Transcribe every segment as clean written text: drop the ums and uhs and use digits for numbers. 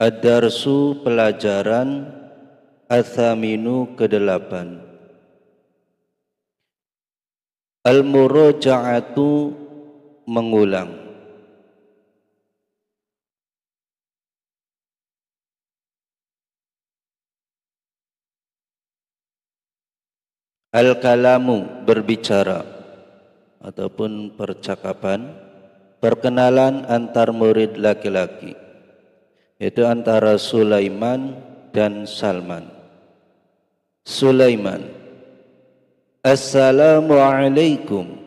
Ad-darsu pelajaran Athaminu ke-8. Al-muraja'atu mengulang. Al-kalamu berbicara ataupun percakapan, perkenalan antar murid laki-laki, yaitu antara Sulaiman dan Salman. Sulaiman, Assalamualaikum.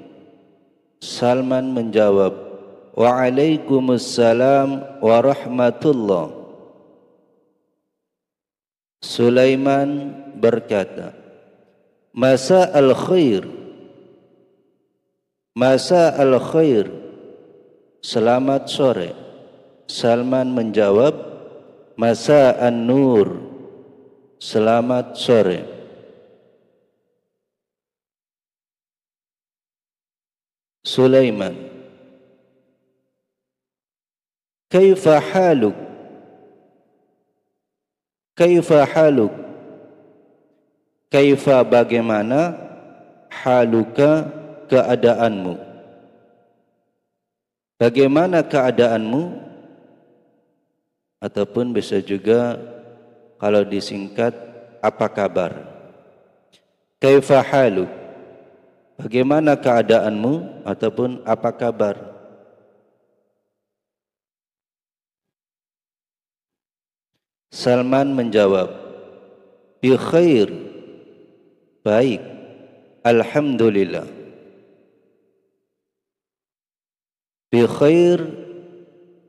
Salman menjawab, Waalaikumsalam warahmatullah. Sulaiman berkata, Masa al-khair. Masa al-khair, selamat sore. Salman menjawab, Masa an-nur, selamat sore. Sulaiman, Kaifa haluk? Kaifa haluk? Kaifa bagaimana, haluka keadaanmu. Bagaimana keadaanmu? Ataupun bisa juga kalau disingkat, apa kabar? Kaifa haluk? Bagaimana keadaanmu? Ataupun apa kabar? Salman menjawab, Bi khair, baik, alhamdulillah. Bi khair,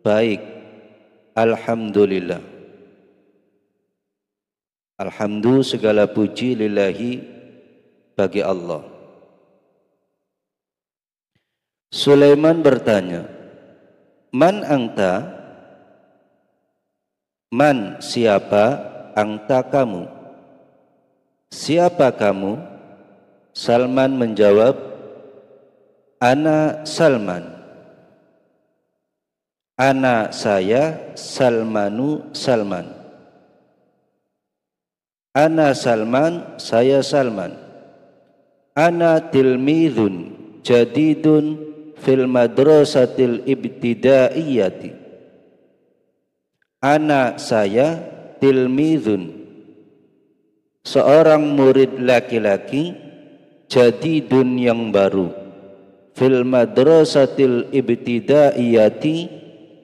baik, alhamdulillah. Alhamdulillah, segala puji lillahi, bagi Allah. Sulaiman bertanya, Man anta? Man siapa? Anta kamu. Siapa kamu? Salman menjawab, Ana Salman. Ana saya, Salmanu Salman. Ana Salman, saya Salman. Ana tilmidun jadidun fil madrasatil ibtidaiyati. Ana saya tilmidun, seorang murid laki-laki, jadidun yang baru, fil madrasatil ibtidaiyati,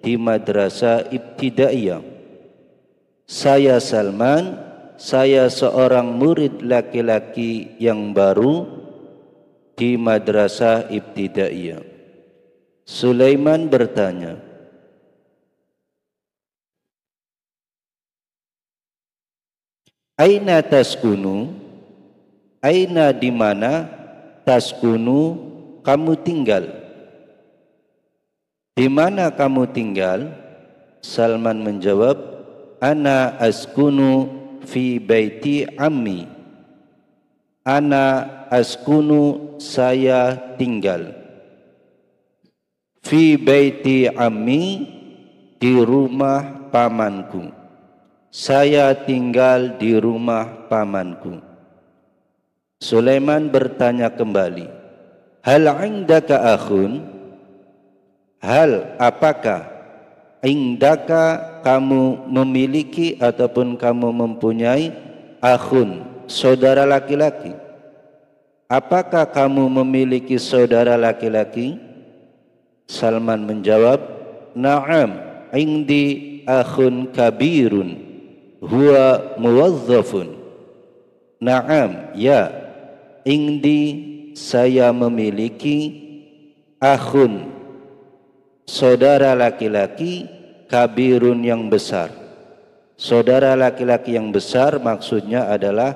di madrasah ibtidaiyah. Saya Salman, saya seorang murid laki-laki yang baru di madrasah ibtidaiyah. Sulaiman bertanya, Aina taskunu? Aina di mana? Taskunu, kamu tinggal. Di mana kamu tinggal? Salman menjawab, Ana askunu fi baiti ammi. Ana askunu, saya tinggal. Fi baiti ammi, di rumah pamanku. Saya tinggal di rumah pamanku. Sulaiman bertanya kembali, Hal indaka akhun? Hal apakah indaka kamu memiliki ataupun kamu mempunyai akhun, saudara laki-laki? Apakah kamu memiliki saudara laki-laki? Salman menjawab, Na'am, indi akhun kabirun, huwa muwazzafun. Na'am, ya, indi, saya memiliki akhun, saudara laki-laki, kabirun yang besar. Saudara laki-laki yang besar maksudnya adalah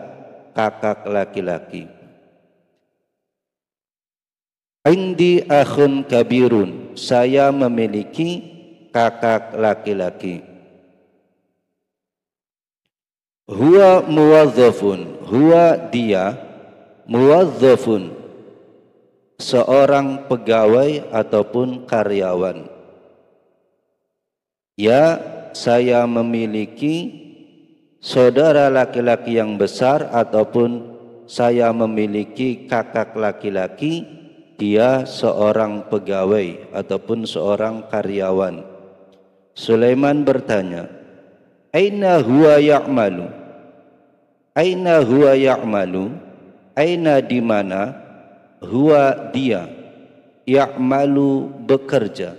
kakak laki-laki. Indi akhun kabirun, saya memiliki kakak laki-laki. Huwa muwazzafun, huwa dia, muwazzafun, seorang pegawai ataupun karyawan. Ya, saya memiliki saudara laki-laki yang besar ataupun saya memiliki kakak laki-laki, dia seorang pegawai ataupun seorang karyawan. Sulaiman bertanya, aina huwa ya'malu? Aina huwa ya'malu? Aina di mana? Huwa dia. Ya'malu bekerja.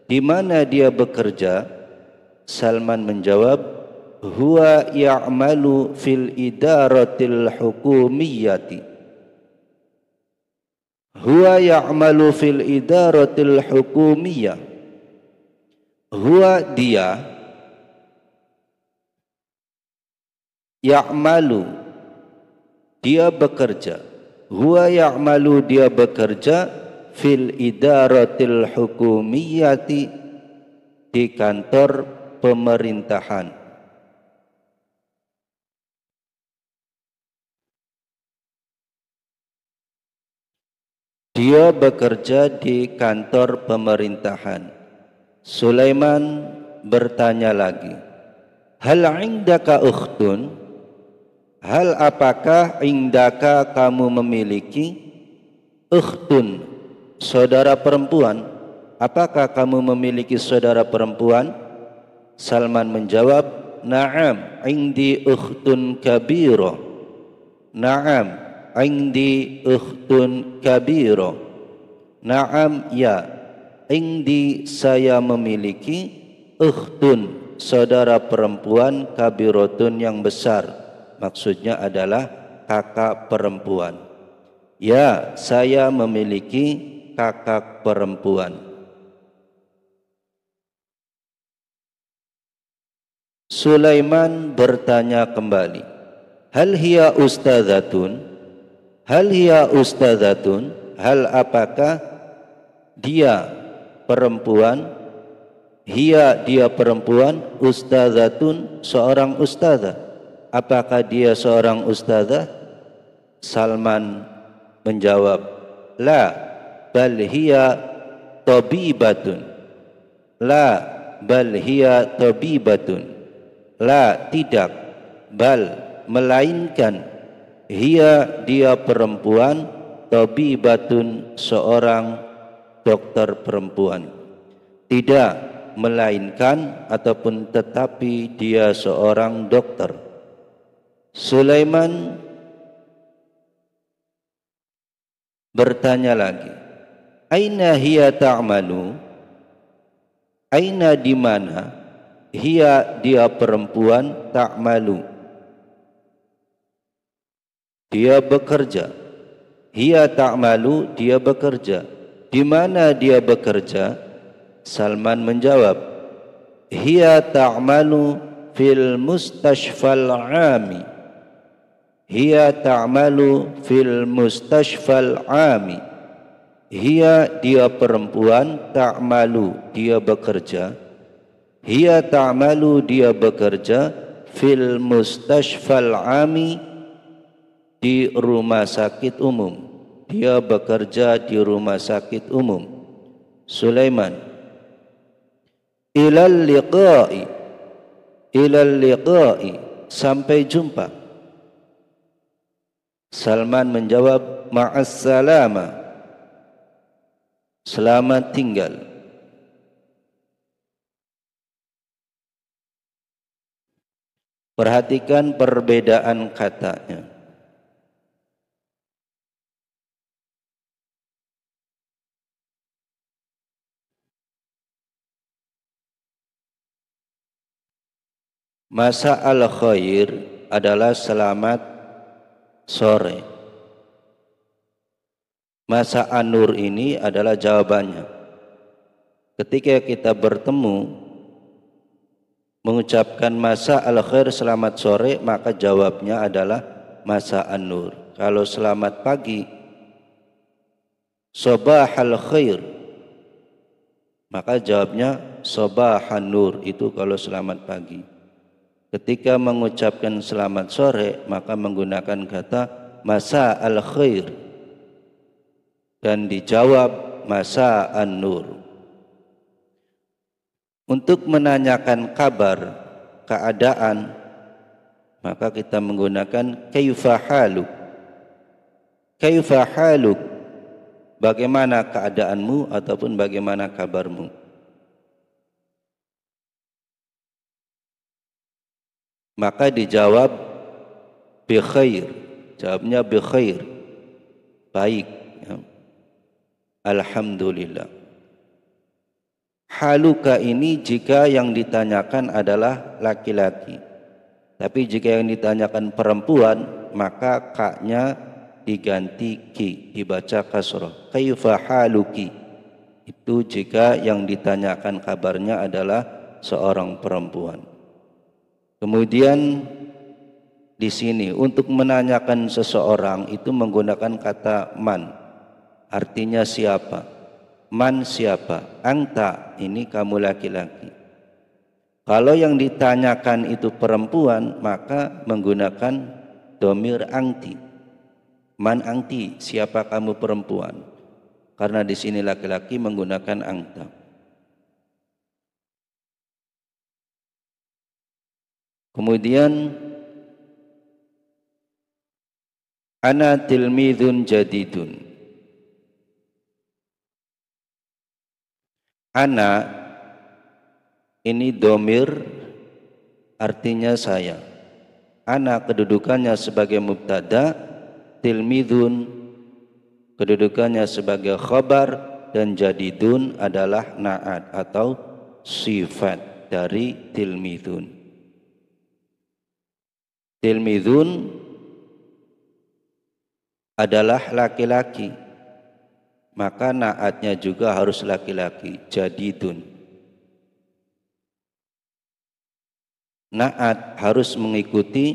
Di mana dia bekerja? Salman menjawab, huwa ya'malu fil idaratil hukumiyyati. Huwa ya'malu fil idaratil hukumiyyah. Huwa dia ya'malu dia bekerja. Huwa ya'malu dia bekerja fil idaratil hukumiyyati di kantor pemerintahan. Dia bekerja di kantor pemerintahan. Sulaiman bertanya lagi, hal indaka ukhtun? Hal apakah indaka kamu memiliki ukhtun, saudara perempuan? Apakah kamu memiliki saudara perempuan? Salman menjawab, na'am, indi ukhtun kabira. Na'am, indi ukhtun kabira. Na'am, ya, indi saya memiliki ukhtun, saudara perempuan kabiratun yang besar. Maksudnya adalah kakak perempuan. Ya, saya memiliki kakak perempuan. Sulaiman bertanya kembali, hal hiya ustadzatun? Hal hiya ustadzatun? Hal apakah dia perempuan? Hiya dia perempuan, ustadzatun seorang ustadzah. Apakah dia seorang ustadzah? Salman menjawab, la bal hiya tabibatun. La bal hiya tabibatun. La tidak, bal melainkan, hiya dia perempuan, tabibatun seorang dokter perempuan. Tidak, melainkan ataupun tetapi dia seorang dokter. Sulaiman bertanya lagi, aina hiya ta'malu? Aina di mana? Hiya dia perempuan, ta'malu dia bekerja. Hiya ta'malu dia bekerja. Di mana dia bekerja? Salman menjawab, hiya ta'malu fil mustashfal 'ami. Hiya ta'malu fil mustashfal 'ami. Hiya dia perempuan, ta'malu dia bekerja. Hiya ta'malu dia bekerja fil mustashfal 'ami di rumah sakit umum. Dia bekerja di rumah sakit umum. Sulaiman, ilal liqa'i. Ilal liqa'i, sampai jumpa. Salman menjawab, ma'assalama, selamat tinggal. Perhatikan perbedaan katanya. Masa al-khair adalah selamat sore. Masa an-nur ini adalah jawabannya. Ketika kita bertemu mengucapkan masa al-khair selamat sore, maka jawabnya adalah masa an-nur. Kalau selamat pagi, sobahal khair, maka jawabnya sobahan nur, itu kalau selamat pagi. Ketika mengucapkan selamat sore, maka menggunakan kata masa al-khair dan dijawab masa an-nur. Untuk menanyakan kabar, keadaan, maka kita menggunakan kaifa haluk. Kaifa haluk, bagaimana keadaanmu ataupun bagaimana kabarmu. Maka dijawab bi khair, jawabnya bi khair, baik ya. Alhamdulillah. Haluka ini jika yang ditanyakan adalah laki-laki, tapi jika yang ditanyakan perempuan maka kaknya diganti ki, dibaca kasrah. Kaifa haluki, itu jika yang ditanyakan kabarnya adalah seorang perempuan. Kemudian di sini untuk menanyakan seseorang itu menggunakan kata man, artinya siapa. Man siapa? Anta, ini kamu laki-laki. Kalau yang ditanyakan itu perempuan maka menggunakan domir angti. Man angti, siapa kamu perempuan? Karena di sini laki-laki menggunakan anta. Kemudian ana tilmidun jadidun. Ana ini domir artinya saya. Ana kedudukannya sebagai mubtada, tilmidun kedudukannya sebagai khabar, dan jadidun adalah na'at atau sifat dari tilmidun. Tilmidun adalah laki-laki, maka naatnya juga harus laki-laki, jadidun. Naat harus mengikuti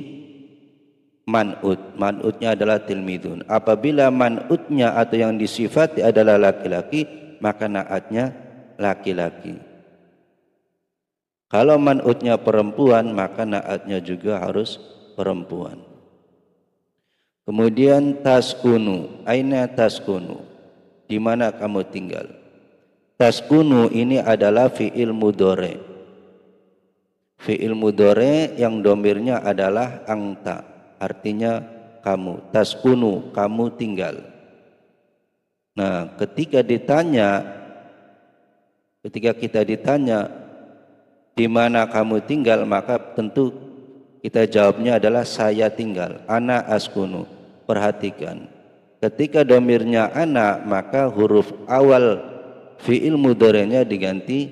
man'ut. Man'utnya adalah tilmidun. Apabila man'utnya atau yang disifati adalah laki-laki, maka naatnya laki-laki. Kalau man'utnya perempuan, maka naatnya juga harus perempuan. Kemudian taskunu, aina taskunu, di mana kamu tinggal. Taskunu ini adalah fi'il mudhari. Fi'il mudhari yang domirnya adalah anta, artinya kamu. Taskunu, kamu tinggal. Nah, ketika kita ditanya di mana kamu tinggal, maka tentu kita jawabnya adalah saya tinggal, ana askunu. Perhatikan, ketika domirnya ana, maka huruf awal fi'il mudhari'nya diganti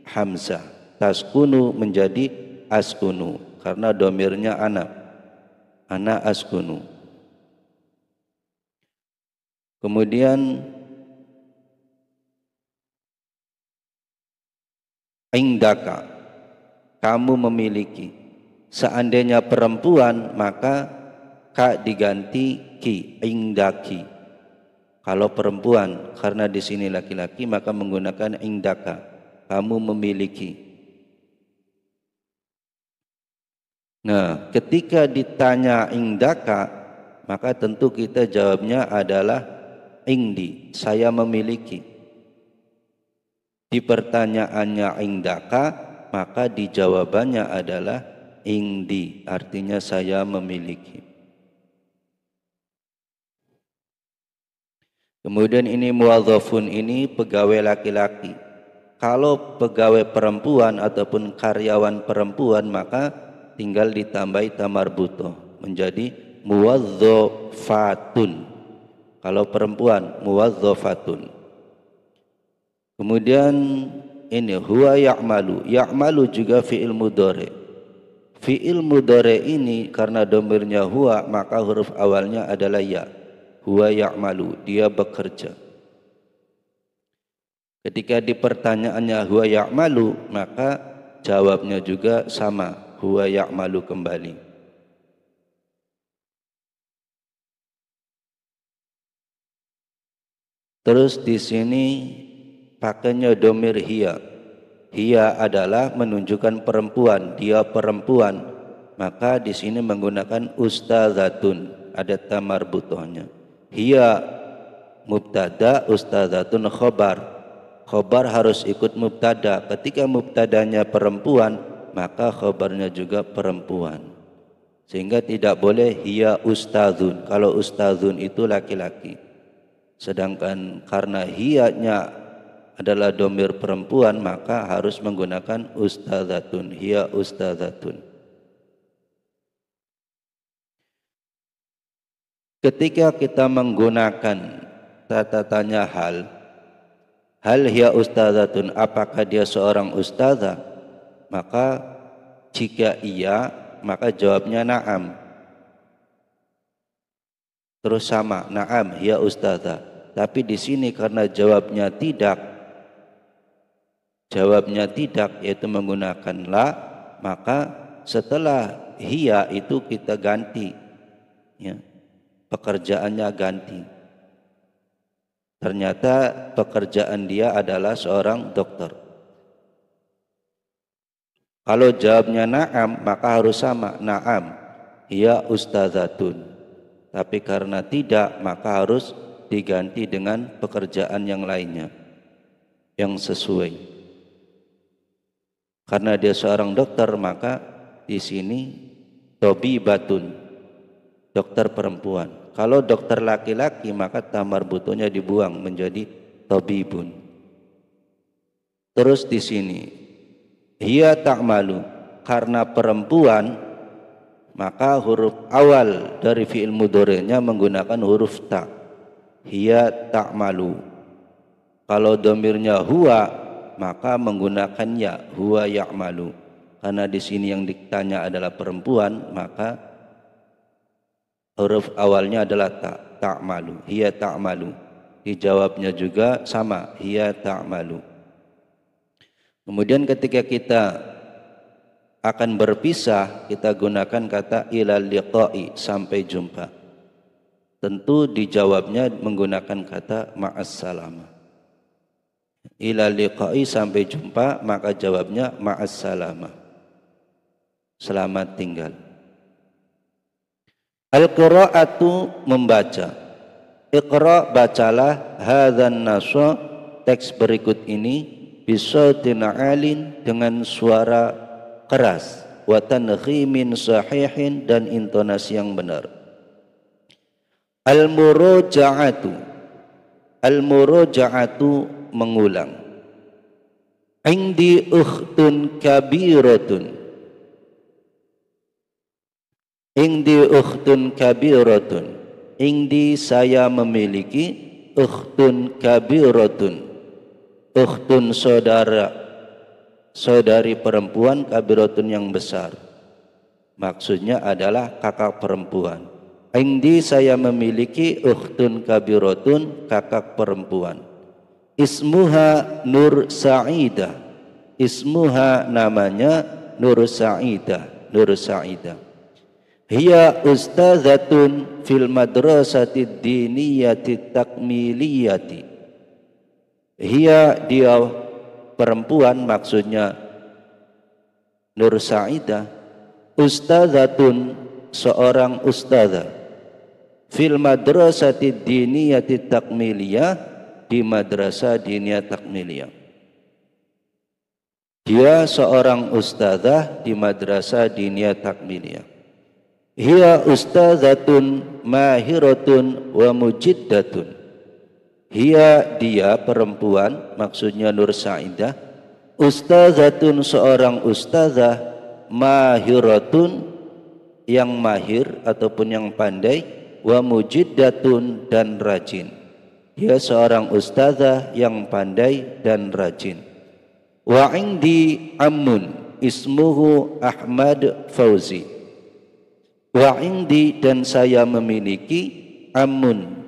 hamzah. Taskunu menjadi askunu karena domirnya ana. Ana askunu. Kemudian indaka, kamu memiliki. Seandainya perempuan maka ka diganti ki, indaki. Kalau perempuan, karena di sini laki-laki, maka menggunakan indaka, kamu memiliki. Nah, ketika ditanya indaka, maka tentu kita jawabnya adalah indi, saya memiliki. Di pertanyaannya indaka, maka di jawabannya adalah indi, artinya saya memiliki. Kemudian ini muwadzafun, ini pegawai laki-laki. Kalau pegawai perempuan ataupun karyawan perempuan, maka tinggal ditambahi tamarbutoh menjadi muwadzafatun. Kalau perempuan muwadzafatun. Kemudian ini huwa ya'malu. Ya'malu juga fi'il mudhari. Fi'il mudhari ini karena domirnya huwa, maka huruf awalnya adalah ya. Huwa ya'malu, dia bekerja. Ketika di pertanyaannya huwa ya'malu, maka jawabnya juga sama, huwa ya'malu kembali. Terus di sini pakainya domir hiya. Hiya adalah menunjukkan perempuan, dia perempuan. Maka di sini menggunakan ustadzatun, ada tamarbutohnya. Hiya mubtada, ustadzatun khobar. khobar harus ikut mubtada. Ketika mubtadanya perempuan, maka khobarnya juga perempuan. Sehingga tidak boleh hiya ustadzun. Kalau ustadzun itu laki-laki. Sedangkan karena hiyanya adalah domir perempuan, maka harus menggunakan ustadzatun, hiya ustadzatun. Ketika kita menggunakan tata tanya hal hiya ustadzatun, apakah dia seorang ustadzah? Maka jika iya, maka jawabnya na'am. Terus sama, na'am hiya ustadzah. Tapi di sini karena jawabnya tidak, yaitu menggunakan la, maka setelah hiya itu kita ganti, ya, pekerjaannya ganti. Ternyata pekerjaan dia adalah seorang dokter. Kalau jawabnya na'am, maka harus sama, na'am hiya ustadzatun. Tapi karena tidak, maka harus diganti dengan pekerjaan yang lainnya yang sesuai. Karena dia seorang dokter, maka di sini tobibatun, dokter perempuan. Kalau dokter laki-laki, maka tamar butuhnya dibuang menjadi tobibun. Terus di sini hiya ta'malu, karena perempuan, maka huruf awal dari fi'il mudhari'nya menggunakan huruf ta. Hiya ta'malu. Kalau domirnya huwa, maka menggunakan ya, huwa ya'malu. Karena di sini yang ditanya adalah perempuan, maka huruf awalnya adalah ta, ta'malu, hiya ta'malu. Dijawabnya juga sama, hiya ta'malu. Kemudian ketika kita akan berpisah, kita gunakan kata ilal liqa'i, sampai jumpa. Tentu dijawabnya menggunakan kata ma'assalamah. Ila liqa'i, sampai jumpa, maka jawabnya ma'assalamah, selamat tinggal. Al-qira'atu, membaca. Iqra, bacalah, hadzan nasha, teks berikut ini, bisautin alin, dengan suara keras, wa tankhimin sahihin, dan intonasi yang benar. Al-muraja'atu, al-muraja'atu, mengulang. Indi ukhtun kabiratun, indi ukhtun kabiratun, indi, saya memiliki, ukhtun kabiratun, ukhtun, saudara, saudari perempuan, kabiratun, yang besar. Maksudnya adalah kakak perempuan. Indi, saya memiliki, ukhtun kabiratun, kakak perempuan. Ismuha Nur Sa'idah, ismuha, namanya, Nur Sa'idah, Nur Sa'idah. Hiya ustadzatun fil madrasati diniyati takmiliyati. Hiya, dia perempuan, maksudnya Nur Sa'idah, ustadzatun, seorang ustadzah, fil madrasati diniyati takmiliyah, di madrasah diniyah takmiliyah. Dia seorang ustadzah di madrasah diniyah takmiliyah. Hiya ustadzatun mahiratun wa mujiddatun. Hiya, dia perempuan, maksudnya Nur Sa'idah, ustadzatun, seorang ustadzah, mahiratun, yang mahir ataupun yang pandai, wa mujiddatun, dan rajin. Dia seorang ustadzah yang pandai dan rajin. Wa indi ammun ismuhu Ahmad Fauzi. Wa indi, dan saya memiliki, ammun,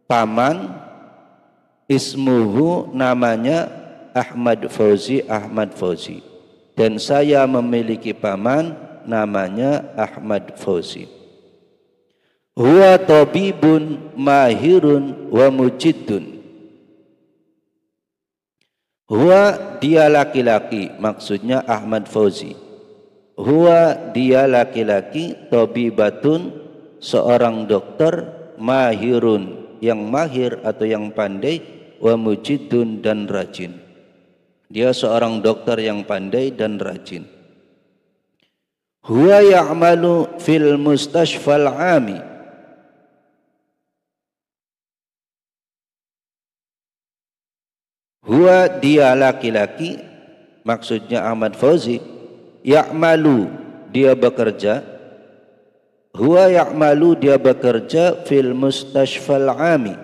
paman, ismuhu, namanya, Ahmad Fauzi, Ahmad Fauzi. Dan saya memiliki paman, namanya Ahmad Fauzi. Huwa tabibun mahirun wa mujiddun. Huwa, dia laki-laki, maksudnya Ahmad Fauzi. Huwa, dia laki-laki, tabibatun, seorang dokter, mahirun, yang mahir atau yang pandai, wa mujiddun dan rajin. Dia seorang dokter yang pandai dan rajin. Huwa ya'malu fil mustashfal 'ami. Huwa dia laki-laki, maksudnya Ahmad Fauzi, ya'malu dia bekerja, huwa ya'malu dia bekerja fil mustashfal 'ami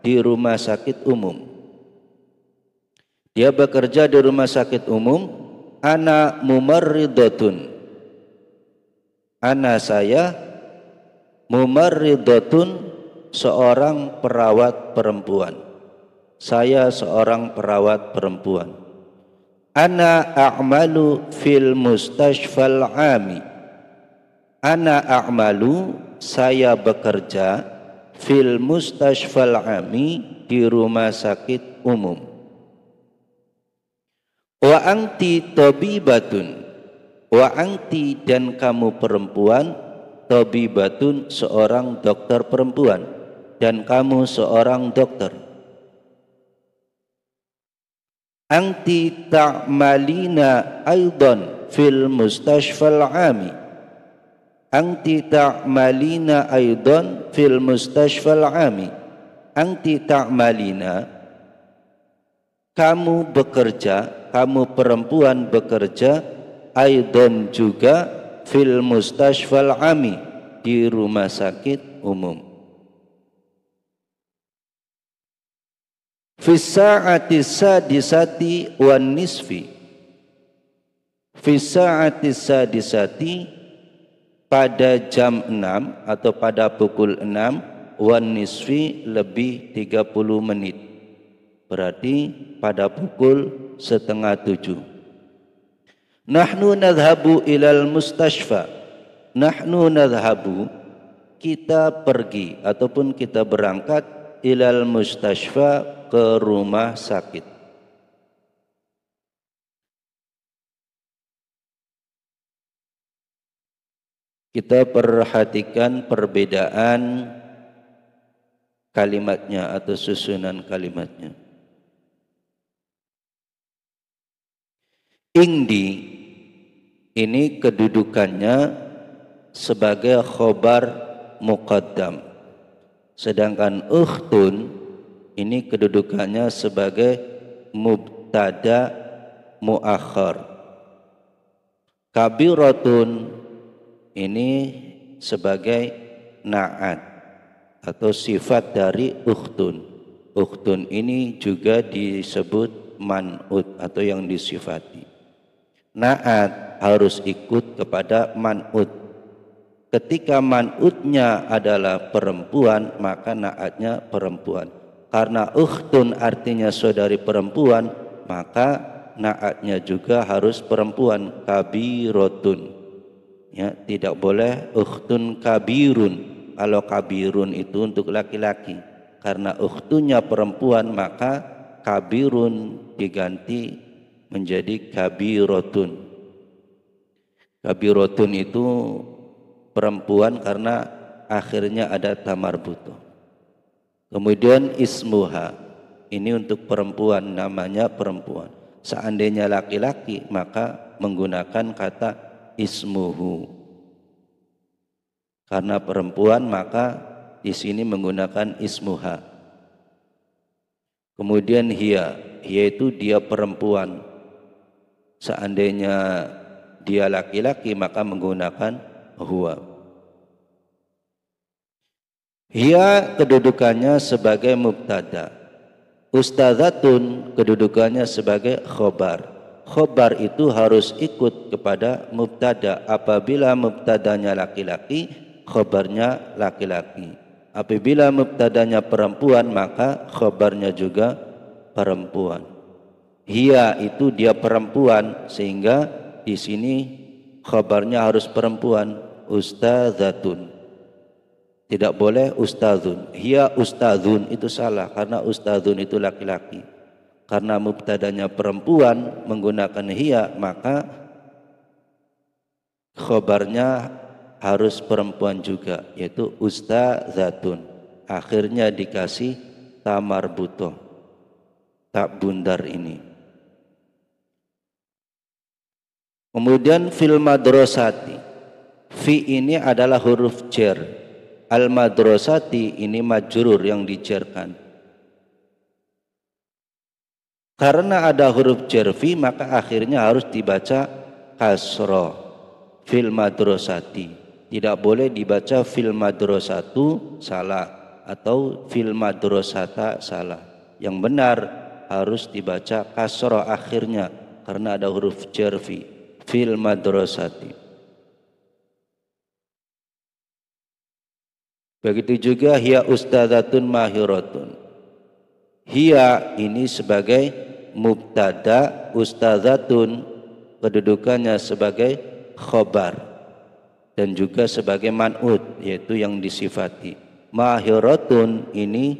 di rumah sakit umum. Dia bekerja di rumah sakit umum. Ana mumarridatun. Ana saya mumarridatun seorang perawat perempuan. Saya seorang perawat perempuan. Ana a'malu fil mustashfal 'ami. Ana a'malu saya bekerja fil mustashfal 'ami di rumah sakit umum. Wa anti tabibatun. Wa anti dan kamu perempuan, tabibatun seorang dokter perempuan, dan kamu seorang dokter. Anti ta'malina aidan fil mustashfal 'ami. Anti ta'malina aidan fil mustashfal 'ami. Anti ta'malina kamu bekerja, kamu perempuan bekerja, aidan juga fil mustashfal 'ami di rumah sakit umum. Fis sa'ati sadisati wan nisfi. Fis sa'ati sadisati pada jam 6 atau pada pukul 6, wan nisfi lebih 30 menit. Berarti pada pukul 6:30. Nahnu nadhhabu ilal mustashfa. Nahnu nadhhabu kita pergi ataupun kita berangkat ilal mustashfa ke rumah sakit. Kita perhatikan perbedaan kalimatnya atau susunan kalimatnya. Indi ini kedudukannya sebagai khobar muqaddam, sedangkan ukhtun ini kedudukannya sebagai mubtada muakhar. Kabiratun ini sebagai na'at atau sifat dari ukhtun. Ukhtun ini juga disebut man'ut atau yang disifati. Na'at harus ikut kepada man'ut. Ketika man'utnya adalah perempuan, maka na'atnya perempuan. Karena ukhtun artinya saudari perempuan, maka na'atnya juga harus perempuan. Kabirotun, ya, tidak boleh ukhtun kabirun. Kalau kabirun itu untuk laki-laki, karena ukhtunya perempuan, maka kabirun diganti menjadi kabirotun. Kabirotun itu perempuan karena akhirnya ada tamarbuto. Kemudian ismuha, ini untuk perempuan, namanya perempuan. Seandainya laki-laki maka menggunakan kata ismuhu. Karena perempuan maka di sini menggunakan ismuha. Kemudian hiya, yaitu dia perempuan. Seandainya dia laki-laki maka menggunakan huwa. Hiya kedudukannya sebagai mubtada. Ustadzatun kedudukannya sebagai khobar. Khobar itu harus ikut kepada mubtada. Apabila mubtadanya laki-laki, khobarnya laki-laki. Apabila mubtadanya perempuan, maka khobarnya juga perempuan. Hiya itu dia perempuan, sehingga di sini khabarnya harus perempuan. Ustadzatun, tidak boleh ustadzun. Hiya ustadzun itu salah, karena ustadzun itu laki-laki. Karena mubtadanya perempuan menggunakan hiya, maka khabarnya harus perempuan juga, yaitu ustadzatun. Akhirnya dikasih tamar butoh. tak bundar ini. Kemudian fil madrasati, fi ini adalah huruf jar, al madrasati ini majrur yang dijarkan. Karena ada huruf jar fi, maka akhirnya harus dibaca kasroh. Fil madrasati, tidak boleh dibaca fil madrasatu, salah, atau fil madrasata, salah. Yang benar harus dibaca kasroh akhirnya karena ada huruf jar fi, fil madrasati. Begitu juga hiya ustadzatun mahiratun. Hiya ini sebagai mubtada, ustadzatun kedudukannya sebagai khobar dan juga sebagai man'ut, yaitu yang disifati. Mahiratun ini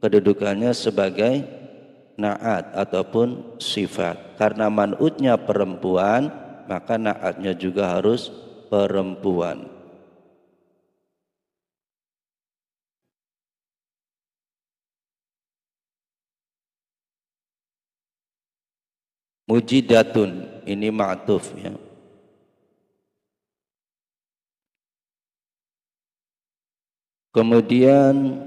kedudukannya sebagai na'at ataupun sifat. Karena man'utnya perempuan, maka na'atnya juga harus perempuan. Mujidatun ini ma'tuf ya. Kemudian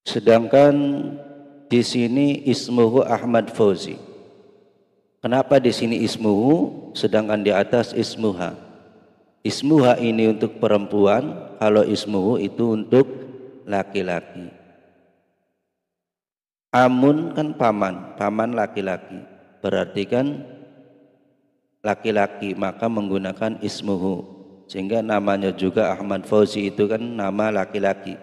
sedangkan di sini ismuhu Ahmad Fauzi. Kenapa di sini ismuhu sedangkan di atas ismuha? Ismuha ini untuk perempuan, kalau ismuhu itu untuk laki-laki. Amun kan paman, paman laki-laki, berarti kan laki-laki, maka menggunakan ismuhu, sehingga namanya juga Ahmad Fauzi itu kan nama laki-laki,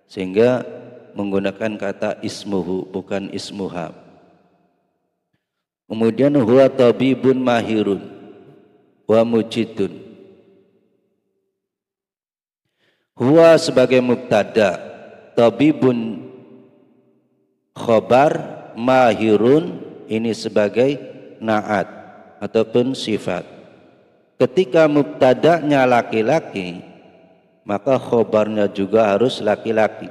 sehingga menggunakan kata ismuhu bukan ismuha. Kemudian huwa tabibun mahirun wa mujidun. Huwa sebagai mubtada, tabibun khobar, mahirun ini sebagai na'at ataupun sifat. Ketika mubtada'nya laki-laki, maka khobarnya juga harus laki-laki.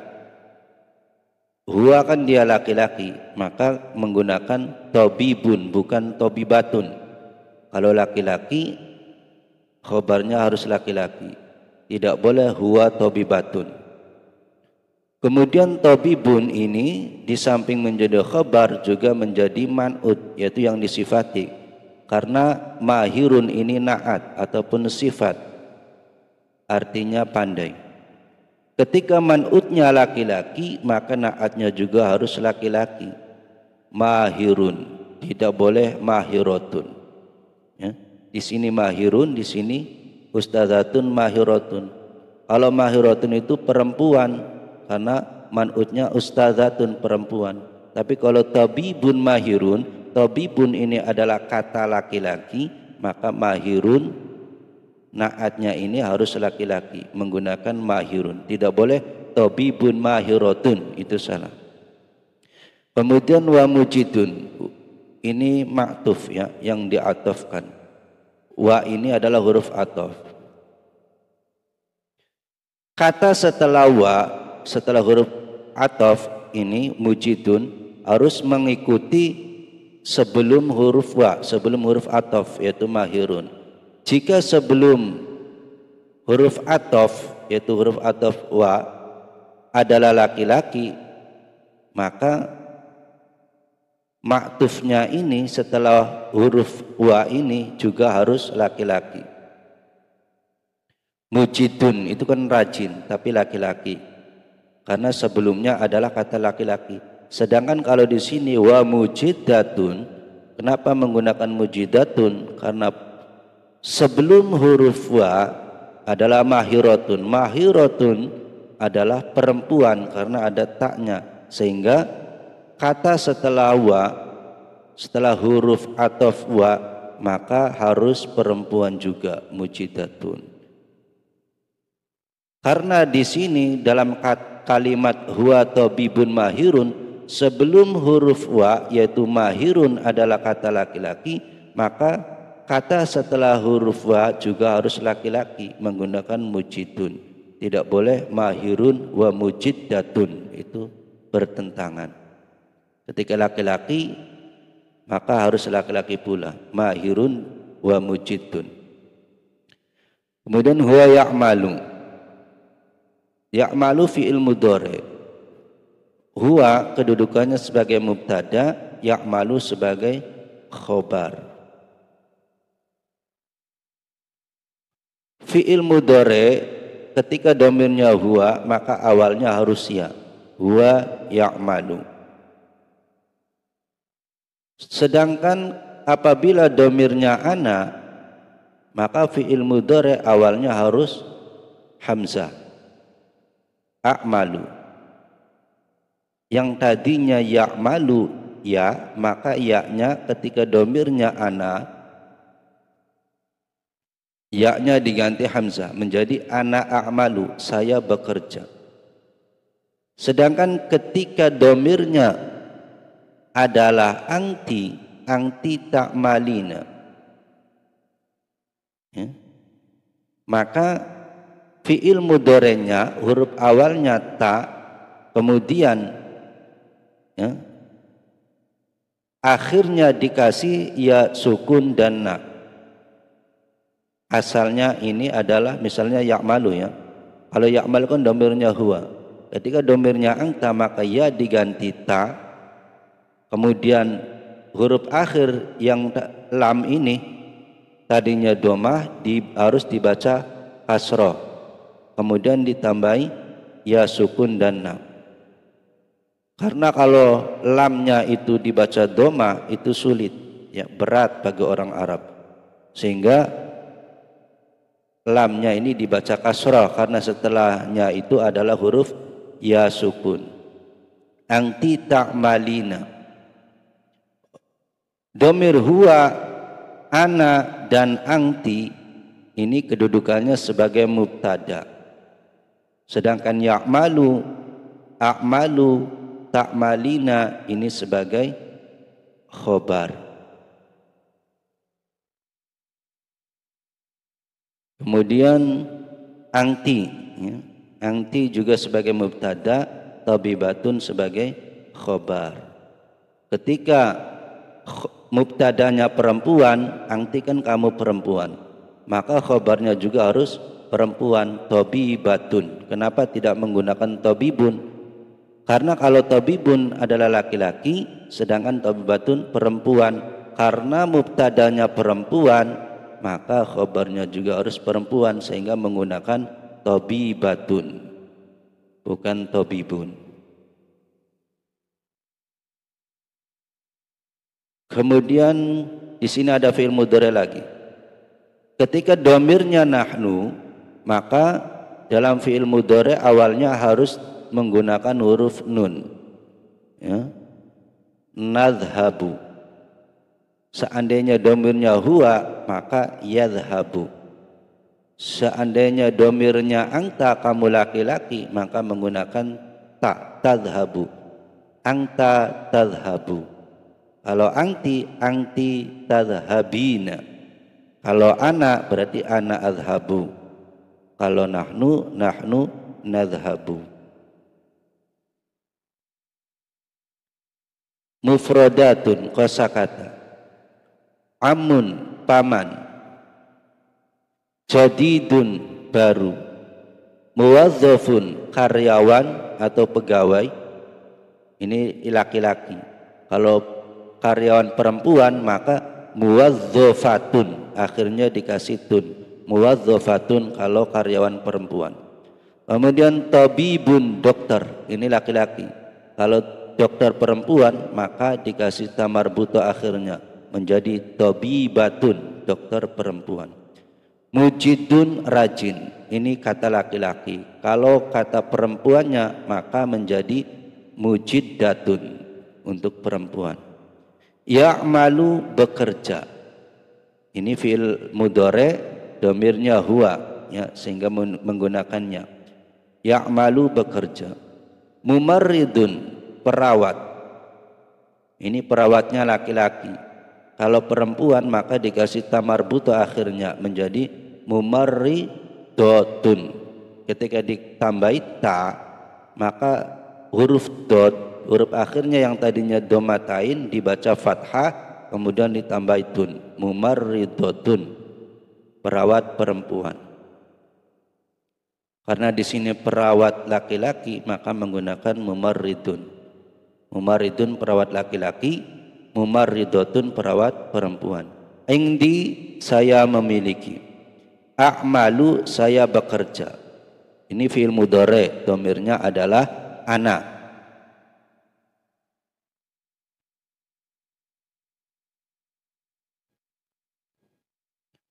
Huwa kan dia laki-laki, maka menggunakan tabibun bukan tabibatun. Kalau laki-laki, khobarnya harus laki-laki, tidak boleh huwa tabibatun. Kemudian tabibun ini di samping menjadi khabar juga menjadi man'ut, yaitu yang disifati. Karena mahirun ini na'at ataupun sifat, artinya pandai. Ketika man'utnya laki-laki, maka na'atnya juga harus laki-laki. Mahirun, tidak boleh mahiratun. Ya. Di sini mahirun, di sini ustadzatun mahiratun. Kalau mahiratun itu perempuan, karena man'utnya ustadzatun perempuan. Tapi kalau tabibun mahirun, tabibun ini adalah kata laki-laki, maka mahirun na'atnya ini harus laki-laki, menggunakan mahirun. Tidak boleh tabibun mahiratun, itu salah. Kemudian wa mujidun ini ma'tuf ya, yang diatofkan. Wa ini adalah huruf ataf. Kata setelah wa, setelah huruf ataf ini mujidun harus mengikuti sebelum huruf wa, sebelum huruf ataf yaitu mahirun. Jika sebelum huruf ataf yaitu huruf ataf wa adalah laki-laki, maka maktufnya ini setelah huruf wa ini juga harus laki-laki. Mujidun itu kan rajin tapi laki-laki, karena sebelumnya adalah kata laki-laki. Sedangkan kalau di sini wa mujidatun, kenapa menggunakan mujidatun? Karena sebelum huruf wa adalah mahiratun. Mahiratun adalah perempuan karena ada taknya, sehingga kata setelah wa, setelah huruf ataf wa, maka harus perempuan juga, mujidatun. Karena di sini dalam kalimat huwa tabibun mahirun, sebelum huruf wa yaitu mahirun adalah kata laki-laki, maka kata setelah huruf wa juga harus laki-laki, menggunakan mujidun. Tidak boleh mahirun wa mujiddatun, itu bertentangan. Ketika laki-laki maka harus laki-laki pula, mahirun wa mujiddun. Kemudian huwa ya'malu. Ya'malu fi'il mudhari. Huwa kedudukannya sebagai mubtada, ya'malu sebagai khobar. Fi'il mudhari ketika domirnya huwa maka awalnya harus ya. Huwa ya'malu. Sedangkan apabila domirnya ana, maka fi'il mudhari awalnya harus hamzah. A'malu. Yang tadinya ya'malu ya, maka ya-nya ketika domirnya ana, ya-nya diganti hamzah menjadi ana a'malu, saya bekerja. Sedangkan ketika domirnya adalah anti, anti ta'malina, ya, maka fi'il mudhari'nya huruf awalnya ta, kemudian ya, akhirnya dikasih ya sukun dan na. Asalnya ini adalah misalnya ya'malu ya. Kalau ya'mal kan domirnya huwa. Ketika domirnya anta maka ya diganti ta. Kemudian huruf akhir yang lam ini tadinya domah harus dibaca kasroh. Kemudian ditambahi ya sukun dan na. Karena kalau lamnya itu dibaca domah itu sulit, ya, berat bagi orang Arab. Sehingga lamnya ini dibaca kasroh karena setelahnya itu adalah huruf ya sukun. Anti ta'malina. Domir huwa, ana dan anti ini kedudukannya sebagai mubtada. Sedangkan ya'malu, a'malu, ta'malina ini sebagai khobar. Kemudian anti ya. Anti juga sebagai mubtada, tabibatun sebagai khobar. Ketika mubtadanya perempuan, anti kan kamu perempuan, maka khobarnya juga harus perempuan, tabibatun. Kenapa tidak menggunakan tabibun? Karena kalau tabibun adalah laki-laki, sedangkan tabibatun perempuan. Karena mubtadanya perempuan, maka khobarnya juga harus perempuan, sehingga menggunakan tabibatun, bukan tabibun. Kemudian di sini ada fi'il mudhari lagi. Ketika domirnya nahnu, maka dalam fi'il mudhari awalnya harus menggunakan huruf nun. Ya. Nadhabu. Seandainya domirnya huwa, maka yadhabu. Seandainya domirnya anta, kamu laki-laki, maka menggunakan ta, tadhabu. Anta tadhabu. Kalau anti, anti tadhabina. Kalau ana berarti ana adhabu. Kalau nahnu, nahnu nadhabu. Mufradatun kosakata. Amun paman. Jadidun baru. Muwazzafun karyawan atau pegawai. Ini laki-laki. Kalau karyawan perempuan maka muwazzafatun, akhirnya dikasih tun. Muwazzafatun kalau karyawan perempuan. Kemudian tabibun, dokter, ini laki-laki. Kalau dokter perempuan maka dikasih tamar buto akhirnya menjadi tabibatun, dokter perempuan. Mujidun, rajin, ini kata laki-laki. Kalau kata perempuannya maka menjadi mujiddatun, untuk perempuan. Ya'malu, bekerja. Ini fi'il mudhari, domirnya huwa ya, sehingga menggunakannya. Ya'malu, bekerja. Mumarridun, perawat. Ini perawatnya laki-laki. Kalau perempuan maka dikasih tamar buto akhirnya menjadi mumarridotun. ketika ditambahi ta, maka huruf dot, huruf akhirnya yang tadinya domatain dibaca fathah, kemudian ditambahi tun, mumarridotun, perawat perempuan. Karena di sini perawat laki-laki, maka menggunakan mumarridun. Mumarridun perawat laki-laki, mumarridotun perawat perempuan. Indi, saya memiliki. A'malu, saya bekerja. Ini fi'il mudhari, dhamirnya adalah ana.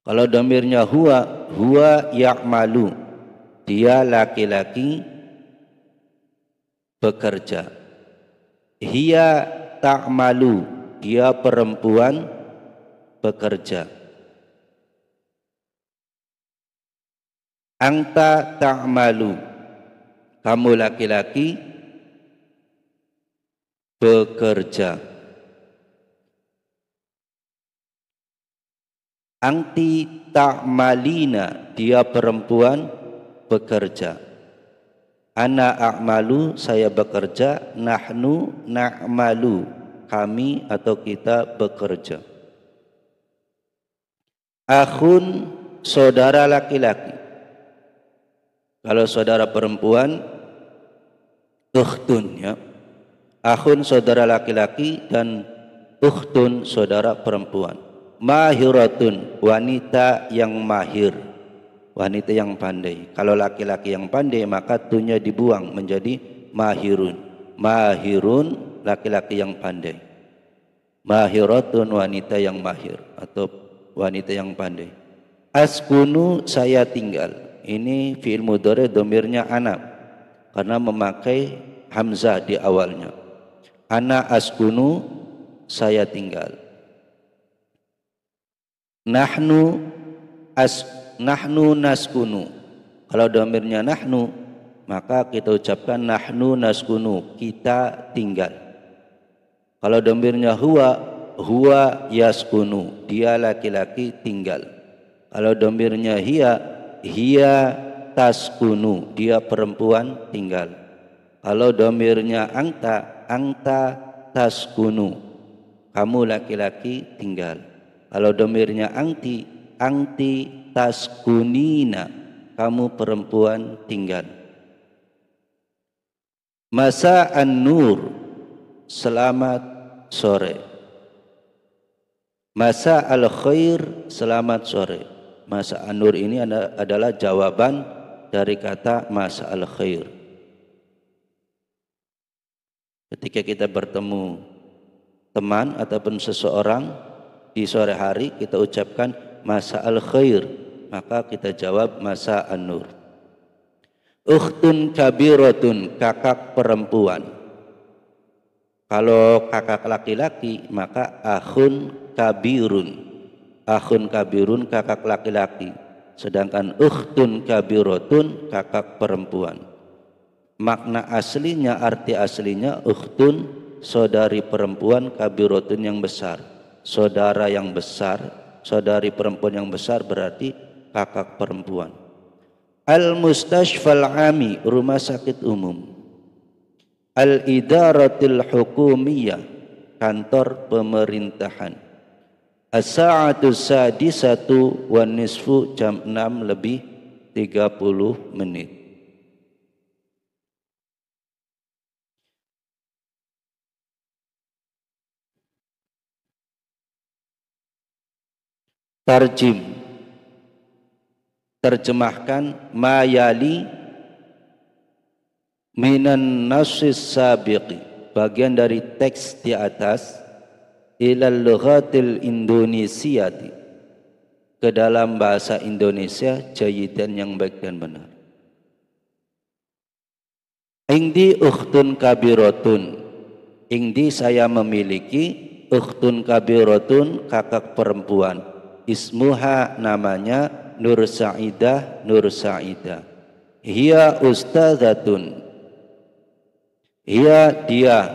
Kalau dhamirnya huwa, huwa ya'malu, dia laki-laki bekerja. Hiya ta'malu, dia perempuan bekerja. Anta ta'malu, kamu laki-laki bekerja. Anti ta'malina, dia perempuan bekerja. Ana a'malu, saya bekerja. Nahnu na'malu, kami atau kita bekerja. Akhun, saudara laki-laki. Kalau saudara perempuan, ukhtun, ya. Akhun saudara laki-laki dan ukhtun saudara perempuan. Mahiratun, wanita yang mahir, wanita yang pandai. Kalau laki-laki yang pandai, maka tunya dibuang menjadi mahirun. Mahirun, laki-laki yang pandai. Mahiratun, wanita yang mahir atau wanita yang pandai. Askunu, saya tinggal. Ini fi'il mudhari, dhamirnya ana, karena memakai hamzah di awalnya. Ana askunu, saya tinggal. Nahnu naskunu. Kalau dhamirnya nahnu, maka kita ucapkan nahnu naskunu, kita tinggal. Kalau dhamirnya huwa, huwa yaskunu, dia laki-laki tinggal. Kalau dhamirnya hiya taskunu, dia perempuan tinggal. Kalau dhamirnya anta taskunu, kamu laki-laki tinggal. Kalau dhamirnya angti taskunina, kamu perempuan tinggal. Masa an-nur, selamat sore. Masa al-khair, selamat sore. Masa an-nur ini adalah jawaban dari kata masa al-khair. Ketika kita bertemu teman ataupun seseorang di sore hari, kita ucapkan masa al-khair, maka kita jawab masa an-nur. Ukhtun kabiratun, kakak perempuan. Kalau kakak laki-laki, maka akhun kabirun. Akhun kabirun, kakak laki-laki. Sedangkan ukhtun kabiratun, kakak perempuan. Makna aslinya, arti aslinya, ukhtun, saudari perempuan, kabiratun yang besar. Saudara yang besar, saudari perempuan yang besar berarti kakak perempuan. Al-mustashfal ami, rumah sakit umum. Al-idaratil hukumiyah, kantor pemerintahan. As-sa'atu sadisatu wan nisfu, jam 6 lebih 30 menit. Tarjim, terjemahkan mayali minan nasis sabiqi, bagian dari teks di atas, ilal lughatil indonesiati, ke dalam bahasa Indonesia, jayidan yang baik dan benar. Indi ukhtun kabiratun, indi saya memiliki, ukhtun kabiratun, kakak perempuan. Ismuha, namanya Nur Sa'idah, Nur Sa'idah. Hiya ustadzatun, hiya dia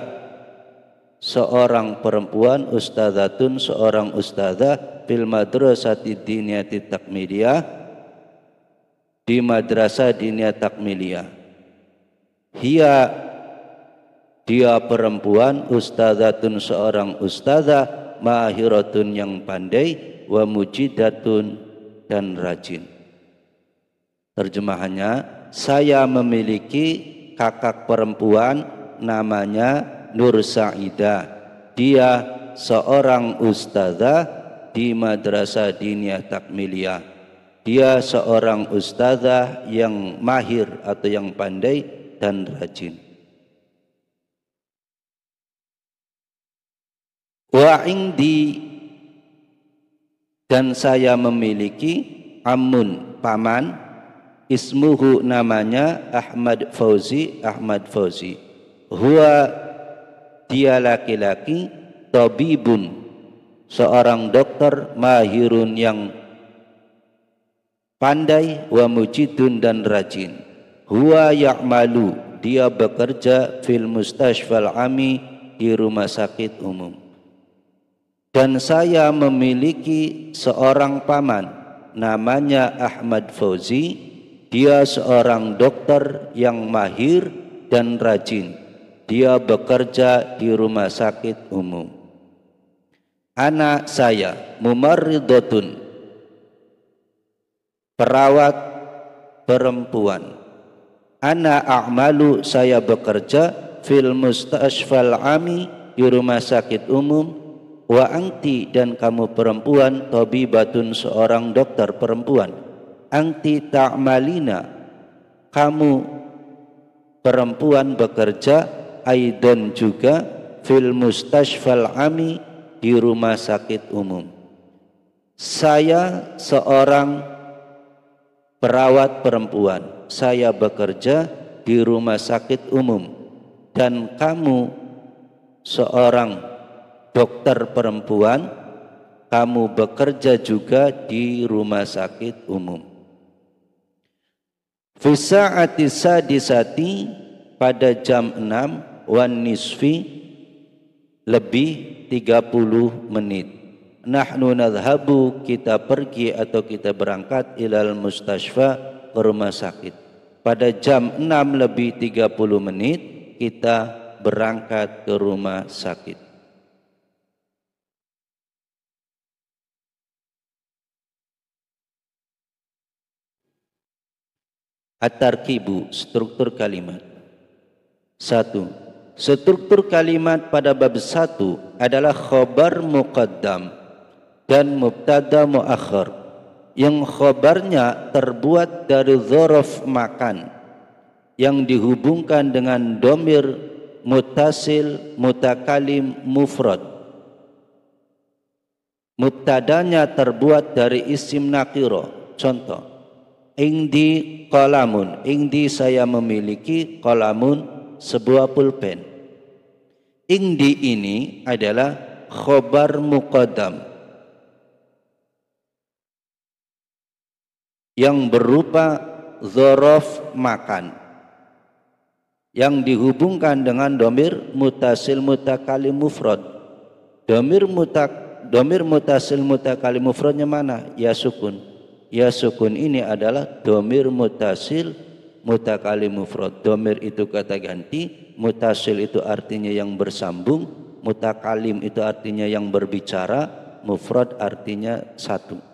seorang perempuan, ustadzatun seorang ustadzah, fil madrasati diniyati takmiliyah, di madrasah diniyah takmiliyah. Dia perempuan, ustadzatun seorang ustadzah, mahiratun yang pandai, wa mujidatun dan rajin. Terjemahannya, saya memiliki kakak perempuan namanya Nur Saidah. Dia seorang ustadzah di madrasah diniyah takmiliyah. Dia seorang ustadzah yang mahir atau yang pandai dan rajin. Wa indi, dan saya memiliki amun, paman, ismuhu, namanya Ahmad Fauzi. Huwa, dia laki-laki, tabibun, seorang dokter, mahirun yang pandai, wa mujidun dan rajin. Huwa ya'malu, dia bekerja fil mustashfal ami, di rumah sakit umum. Dan saya memiliki seorang paman namanya Ahmad Fauzi. Dia seorang dokter yang mahir dan rajin. Dia bekerja di rumah sakit umum. Anak saya mumarridotun, perawat perempuan. Ana a'malu, saya bekerja fil mustashfal ami, di rumah sakit umum. Wa anti, dan kamu perempuan, tabibatun, seorang dokter perempuan. Anti ta'malina, kamu perempuan bekerja, aidan juga, fil mustashfal ami, di rumah sakit umum. Saya seorang perawat perempuan, saya bekerja di rumah sakit umum, dan kamu seorang dokter perempuan, kamu bekerja juga di rumah sakit umum. Fi sa'ati sadisati, pada jam 6, wan nisfi, lebih 30 menit. Nahnu nadhabu, kita pergi atau kita berangkat, ilal mustashfa, ke rumah sakit. Pada jam 6 lebih 30 menit kita berangkat ke rumah sakit. At-tarkibu, struktur kalimat. 1. Struktur kalimat pada bab 1 adalah khobar muqaddam dan mubtada muakhir. Yang khobarnya terbuat dari dzaraf makan yang dihubungkan dengan domir mutasil mutakalim mufrad. Mubtadanya terbuat dari isim nakiro. Contoh, indi qalamun, indi saya memiliki, qalamun sebuah pulpen. Indi ini adalah khobar muqaddam yang berupa dzaraf makan yang dihubungkan dengan domir mutasil mutakalim mufrad. Domir mutasil mutakalim mufradnya mana? Ya sukun. Ya sukun ini adalah domir mutasil mutakalim mufrad. Domir itu kata ganti, mutasil itu artinya yang bersambung, mutakalim itu artinya yang berbicara, mufrad artinya satu.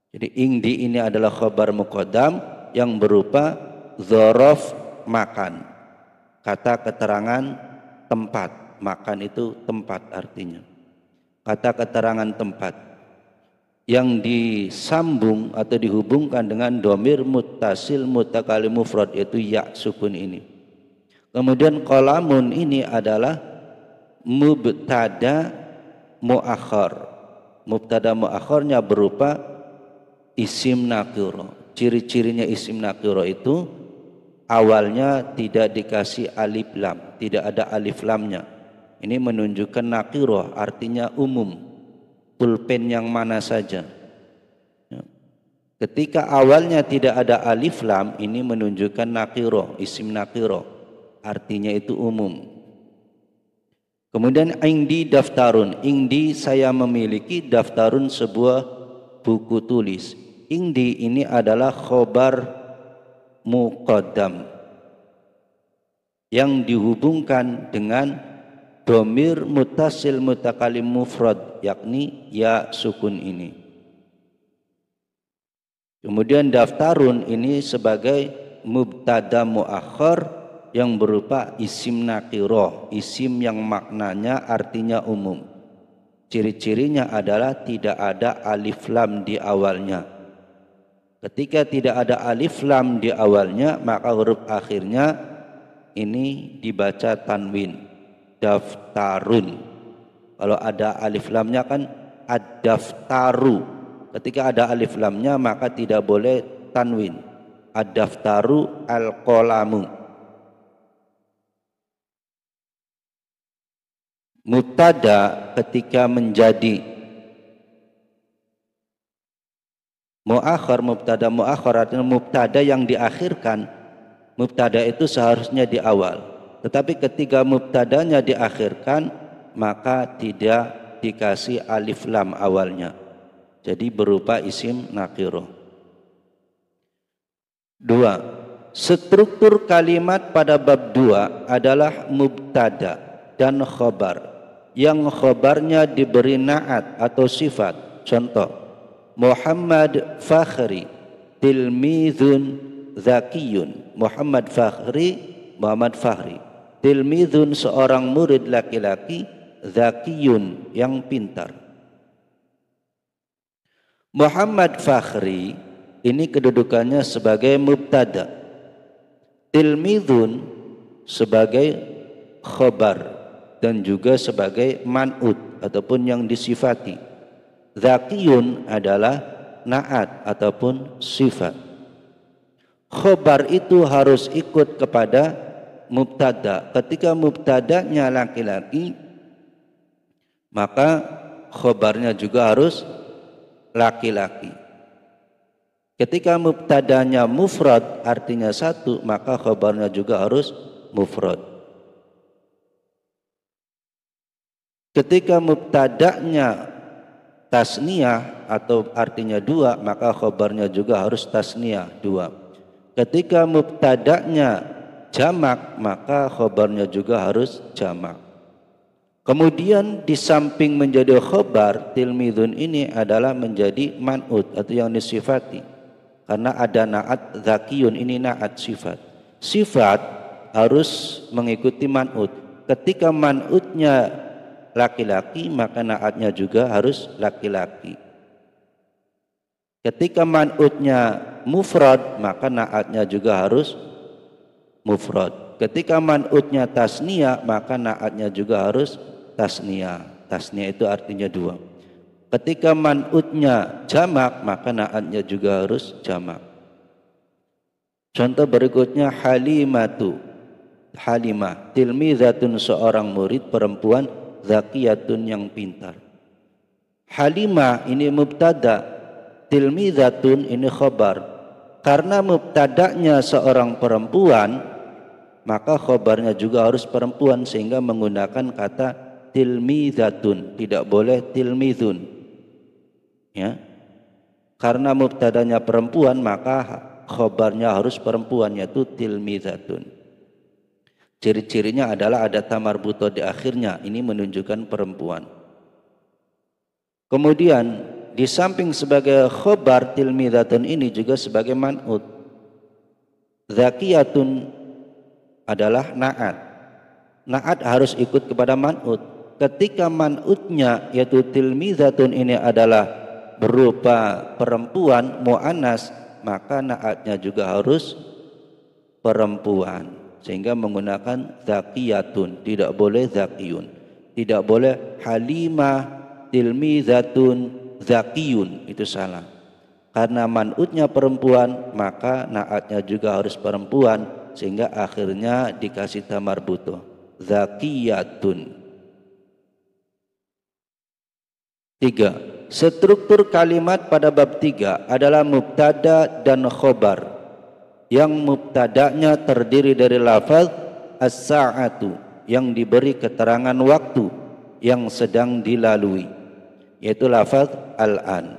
Jadi indi ini adalah khabar muqaddam yang berupa dzaraf makan, kata keterangan tempat. Makan itu tempat artinya, kata keterangan tempat yang disambung atau dihubungkan dengan domir mutasil mutakalim mufrad, yaitu ya sukun ini. Kemudian qalamun ini adalah mubtada muakhar. Mubtada muakhirnya berupa isim nakiro. Ciri-cirinya isim nakiro itu awalnya tidak dikasih alif lam, tidak ada alif lamnya. Ini menunjukkan nakiro, artinya umum, pulpen yang mana saja. Ketika awalnya tidak ada alif lam, ini menunjukkan nakiro, isim nakiro, artinya itu umum. Kemudian indi daftarun, indi saya memiliki, daftarun sebuah buku tulis. Indi ini adalah khobar muqaddam yang dihubungkan dengan dhamir muttasil mutakalim mufrad, yakni ya sukun ini. Kemudian daftarun ini sebagai mubtada muakhar yang berupa isim nakirah, isim yang maknanya artinya umum. Ciri-cirinya adalah tidak ada alif lam di awalnya. Ketika tidak ada alif lam di awalnya, maka huruf akhirnya ini dibaca tanwin, daftarun. Kalau ada alif lamnya kan ad-daftaru. Ketika ada alif lamnya maka tidak boleh tanwin, ad-daftaru al-qalamu. Mubtada ketika menjadi muakhar, mubtada muakhar artinya mubtada yang diakhirkan. Mubtada itu seharusnya di awal, tetapi ketika mubtadanya diakhirkan maka tidak dikasih alif lam awalnya, jadi berupa isim nakirah. 2. Struktur kalimat pada bab 2 adalah mubtada dan khobar yang khobarnya diberi na'at atau sifat. Contoh, Muhammad Fakhri tilmizun zakiyun. Muhammad Fakhri tilmizun seorang murid laki-laki, zakiyun yang pintar. Muhammad Fakhri ini kedudukannya sebagai mubtada, tilmizun sebagai khobar dan juga sebagai man'ut ataupun yang disifati. Zakiyun adalah na'at ataupun sifat. Khobar itu harus ikut kepada mubtada. Ketika mubtadanya laki-laki, maka khobarnya juga harus laki-laki. Ketika mubtadanya mufrad artinya satu, maka khobarnya juga harus mufrad. Ketika mubtada'nya tasniyah atau artinya dua, maka khobarnya juga harus tasniyah dua. Ketika mubtada'nya jamak, maka khobarnya juga harus jamak. Kemudian di samping menjadi khobar, tilmidun ini adalah menjadi man'ut atau yang disifati. Karena ada na'at zakiyun, ini na'at sifat. Sifat harus mengikuti man'ut. Ketika man'utnya laki-laki, maka na'atnya juga harus laki-laki. Ketika man'utnya mufrad, maka na'atnya juga harus mufrad. Ketika man'utnya tasniyah, maka na'atnya juga harus tasniyah. Tasniyah itu artinya dua. Ketika man'utnya jamak, maka na'atnya juga harus jamak. Contoh berikutnya, Halimah tilmizatun seorang murid perempuan, zakiyatun yang pintar. Halimah ini mubtada, tilmizatun ini khobar. Karena mubtadanya seorang perempuan, maka khobarnya juga harus perempuan, sehingga menggunakan kata tilmizatun, tidak boleh tilmizun. Ya. Karena mubtadanya perempuan, maka khobarnya harus perempuan, yaitu tilmizatun. Ciri-cirinya adalah ada tamar buto di akhirnya, ini menunjukkan perempuan. Kemudian di samping sebagai khobar, tilmizatun ini juga sebagai man'ut. Zakiyatun adalah na'at. Na'at harus ikut kepada man'ut. Ketika man'utnya yaitu tilmizatun ini adalah berupa perempuan mu'annas, maka na'atnya juga harus perempuan, sehingga menggunakan zakiyatun, tidak boleh zakiyun. Tidak boleh Halimah tilmizatun zakiyun, itu salah. Karena man'utnya perempuan, maka na'atnya juga harus perempuan, sehingga akhirnya dikasih tamar buto, zakiyatun. 3. Struktur kalimat pada bab 3 adalah mubtada dan khobar, yang mubtada'nya terdiri dari lafaz as-sa'atu yang diberi keterangan waktu yang sedang dilalui, yaitu lafaz al-an.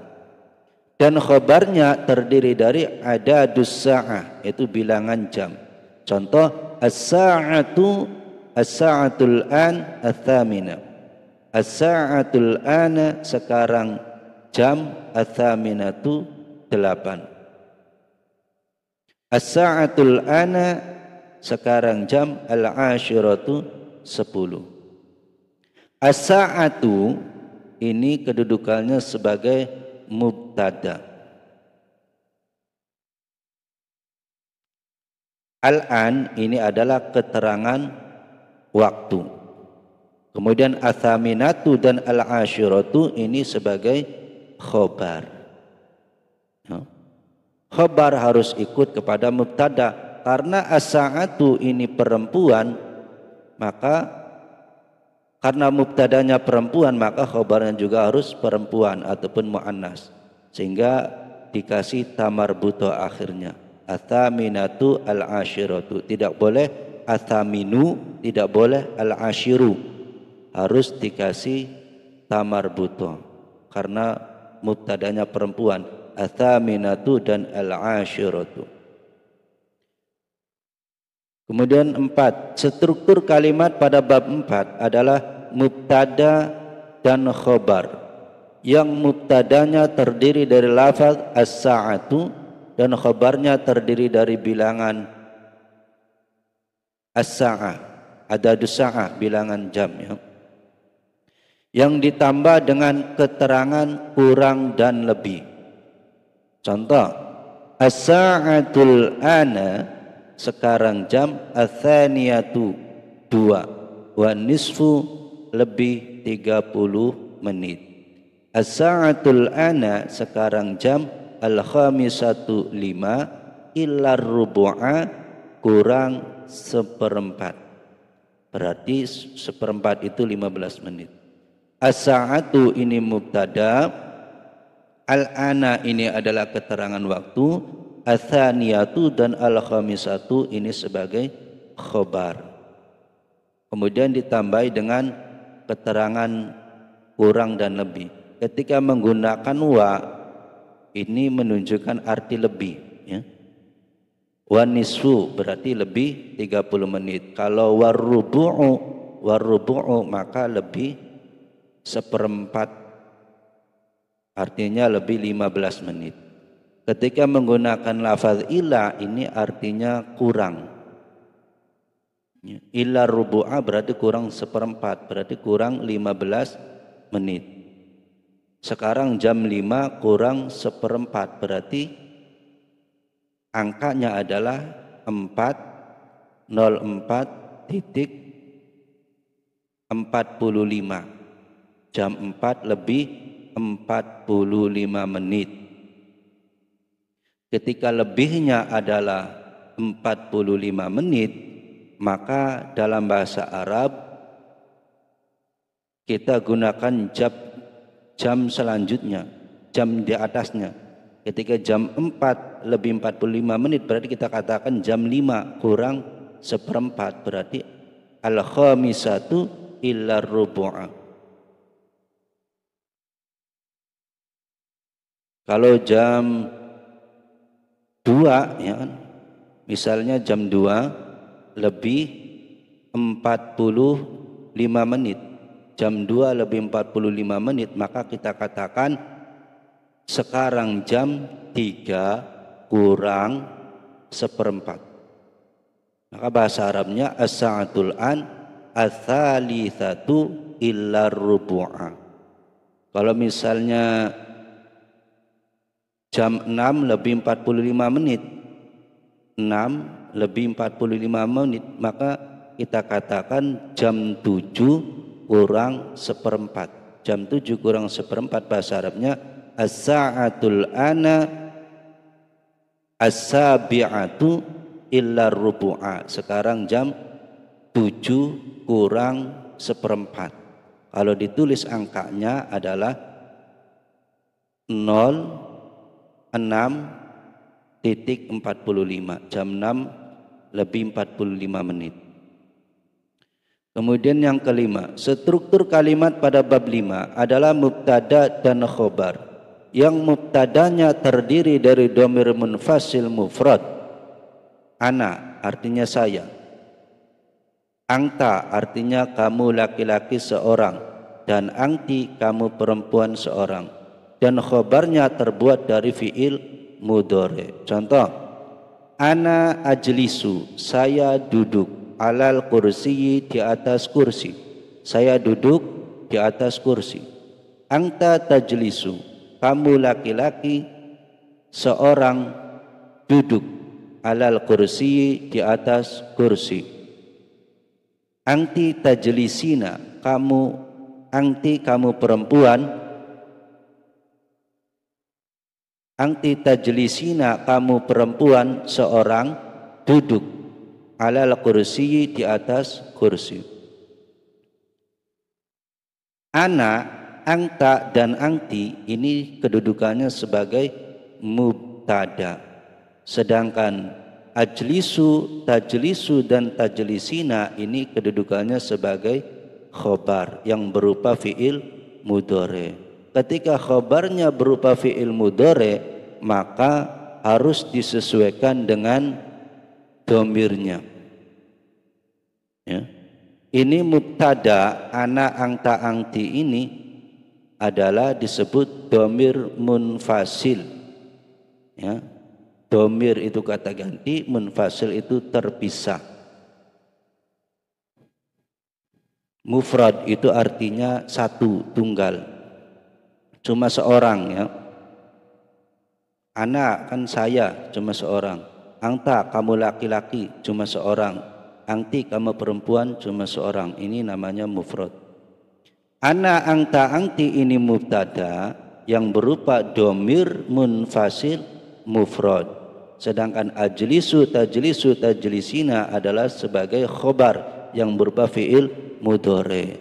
Dan khobarnya terdiri dari adadus sa'ah, itu bilangan jam. Contoh as-sa'atul an ats-tsamina. As-sa'atul ana sekarang jam, ats-tsaminatu 8. As-sa'atul ana sekarang jam, al-ashiratu 10. As-sa'atu ini kedudukannya sebagai mubtada. Al-an ini adalah keterangan waktu. Kemudian ats-tsaminatu dan al-ashiratu ini sebagai khobar. Khobar harus ikut kepada mubtada. Karena as-sa'atu ini perempuan, maka karena mubtadanya perempuan, maka khobarnya juga harus perempuan ataupun mu'annas, sehingga dikasih tamarbuto akhirnya. Ats-tsaminatu al-ashiratu. Tidak boleh ats-tsaminu, tidak boleh al-ashiru. Harus dikasih tamarbuto karena mubtadanya perempuan. Ats-tsaminatu dan al-ashiratu. Kemudian 4, struktur kalimat pada bab 4 adalah mubtada dan khobar. Yang mubtadanya terdiri dari lafaz as-sa'atu dan khobarnya terdiri dari bilangan as-sa'ah, adadus sa'ah, bilangan jam ya. Yang ditambah dengan keterangan kurang dan lebih. Contoh, as-sa'atul ana sekarang jam, ats-tsaniyatu 2, wa nisfu lebih 30 menit. As-sa'atul ana sekarang jam, al-khamisatu 5, illa rubu'a kurang seperempat. Berarti seperempat itu 15 menit. As-sa'atu ini mubtada, al-ana ini adalah keterangan waktu, ats-tsaniyatu dan al-khamisatu ini sebagai khobar. Kemudian ditambahi dengan keterangan kurang dan lebih. Ketika menggunakan wa, ini menunjukkan arti lebih ya. Wa nisfu berarti lebih 30 menit. Kalau warubu'u maka lebih seperempat, artinya lebih 15 menit. Ketika menggunakan lafaz ila, ini artinya kurang. Illa rubu'a berarti kurang seperempat, berarti kurang 15 menit. Sekarang jam 5 kurang seperempat, berarti angkanya adalah 4:04.45. Jam 4 lebih 45 menit. Ketika lebihnya adalah 45 menit, maka dalam bahasa Arab kita gunakan jam selanjutnya, jam di atasnya. Ketika jam 4 lebih 45 menit berarti kita katakan jam 5 kurang seperempat, berarti al-khamisatu illa rubu'a. Kalau jam 2 ya kan, misalnya jam 2 lebih 45 menit, jam 2 lebih 45 menit, maka kita katakan sekarang jam 3 kurang seperempat. Maka bahasa Arabnya as-sa'atul an ats-tsalitsatu illa rubu'a. Kalau misalnya jam 6 lebih 45 menit, 6 lebih 45 menit, maka kita katakan jam 7 kurang seperempat. Jam 7 kurang seperempat bahasa Arabnya as-sa'atul ana as-sabi'atu illa rubu'a. Sekarang jam 7 kurang seperempat. Kalau ditulis angkanya adalah 06:45, jam 6 lebih 45 menit. Kemudian yang kelima, struktur kalimat pada bab 5 adalah mubtada dan khobar. yang mubtadanya terdiri dari dhamir munfasil mufrad. Ana artinya saya, angta artinya kamu laki-laki seorang, dan angti kamu perempuan seorang, dan khobarnya terbuat dari fiil mudhari. Contoh, ana ajlisu, saya duduk, alal kursiyi, di atas kursi, saya duduk di atas kursi. Anta tajlisu, kamu laki-laki seorang duduk, alal kursiyi, di atas kursi. Anti tajlisina, kamu perempuan, anti tajlisina, kamu perempuan seorang duduk, alal kursiyi, di atas kursi. Ana, angta, dan angti ini kedudukannya sebagai mubtada, sedangkan ajlisu, tajlisu, dan tajlisina ini kedudukannya sebagai khobar yang berupa fiil mudhari. Ketika khobarnya berupa fiil mudhari, maka harus disesuaikan dengan dhamirnya. Ya. Ini mubtada ana angta angti ini adalah disebut dhamir munfasil. Ya. Dhamir itu kata ganti, munfasil itu terpisah. Mufrad itu artinya satu, tunggal, cuma seorang, ya. Ana kan saya, cuma seorang. Angta kamu laki-laki, cuma seorang. Angti kamu perempuan, cuma seorang. Ini namanya mufrad. Ana angta angti ini mubtada yang berupa dhamir munfasil mufrad. Sedangkan ajlisu, tajlisu, tajlisina adalah sebagai khobar yang berupa fiil mudhari.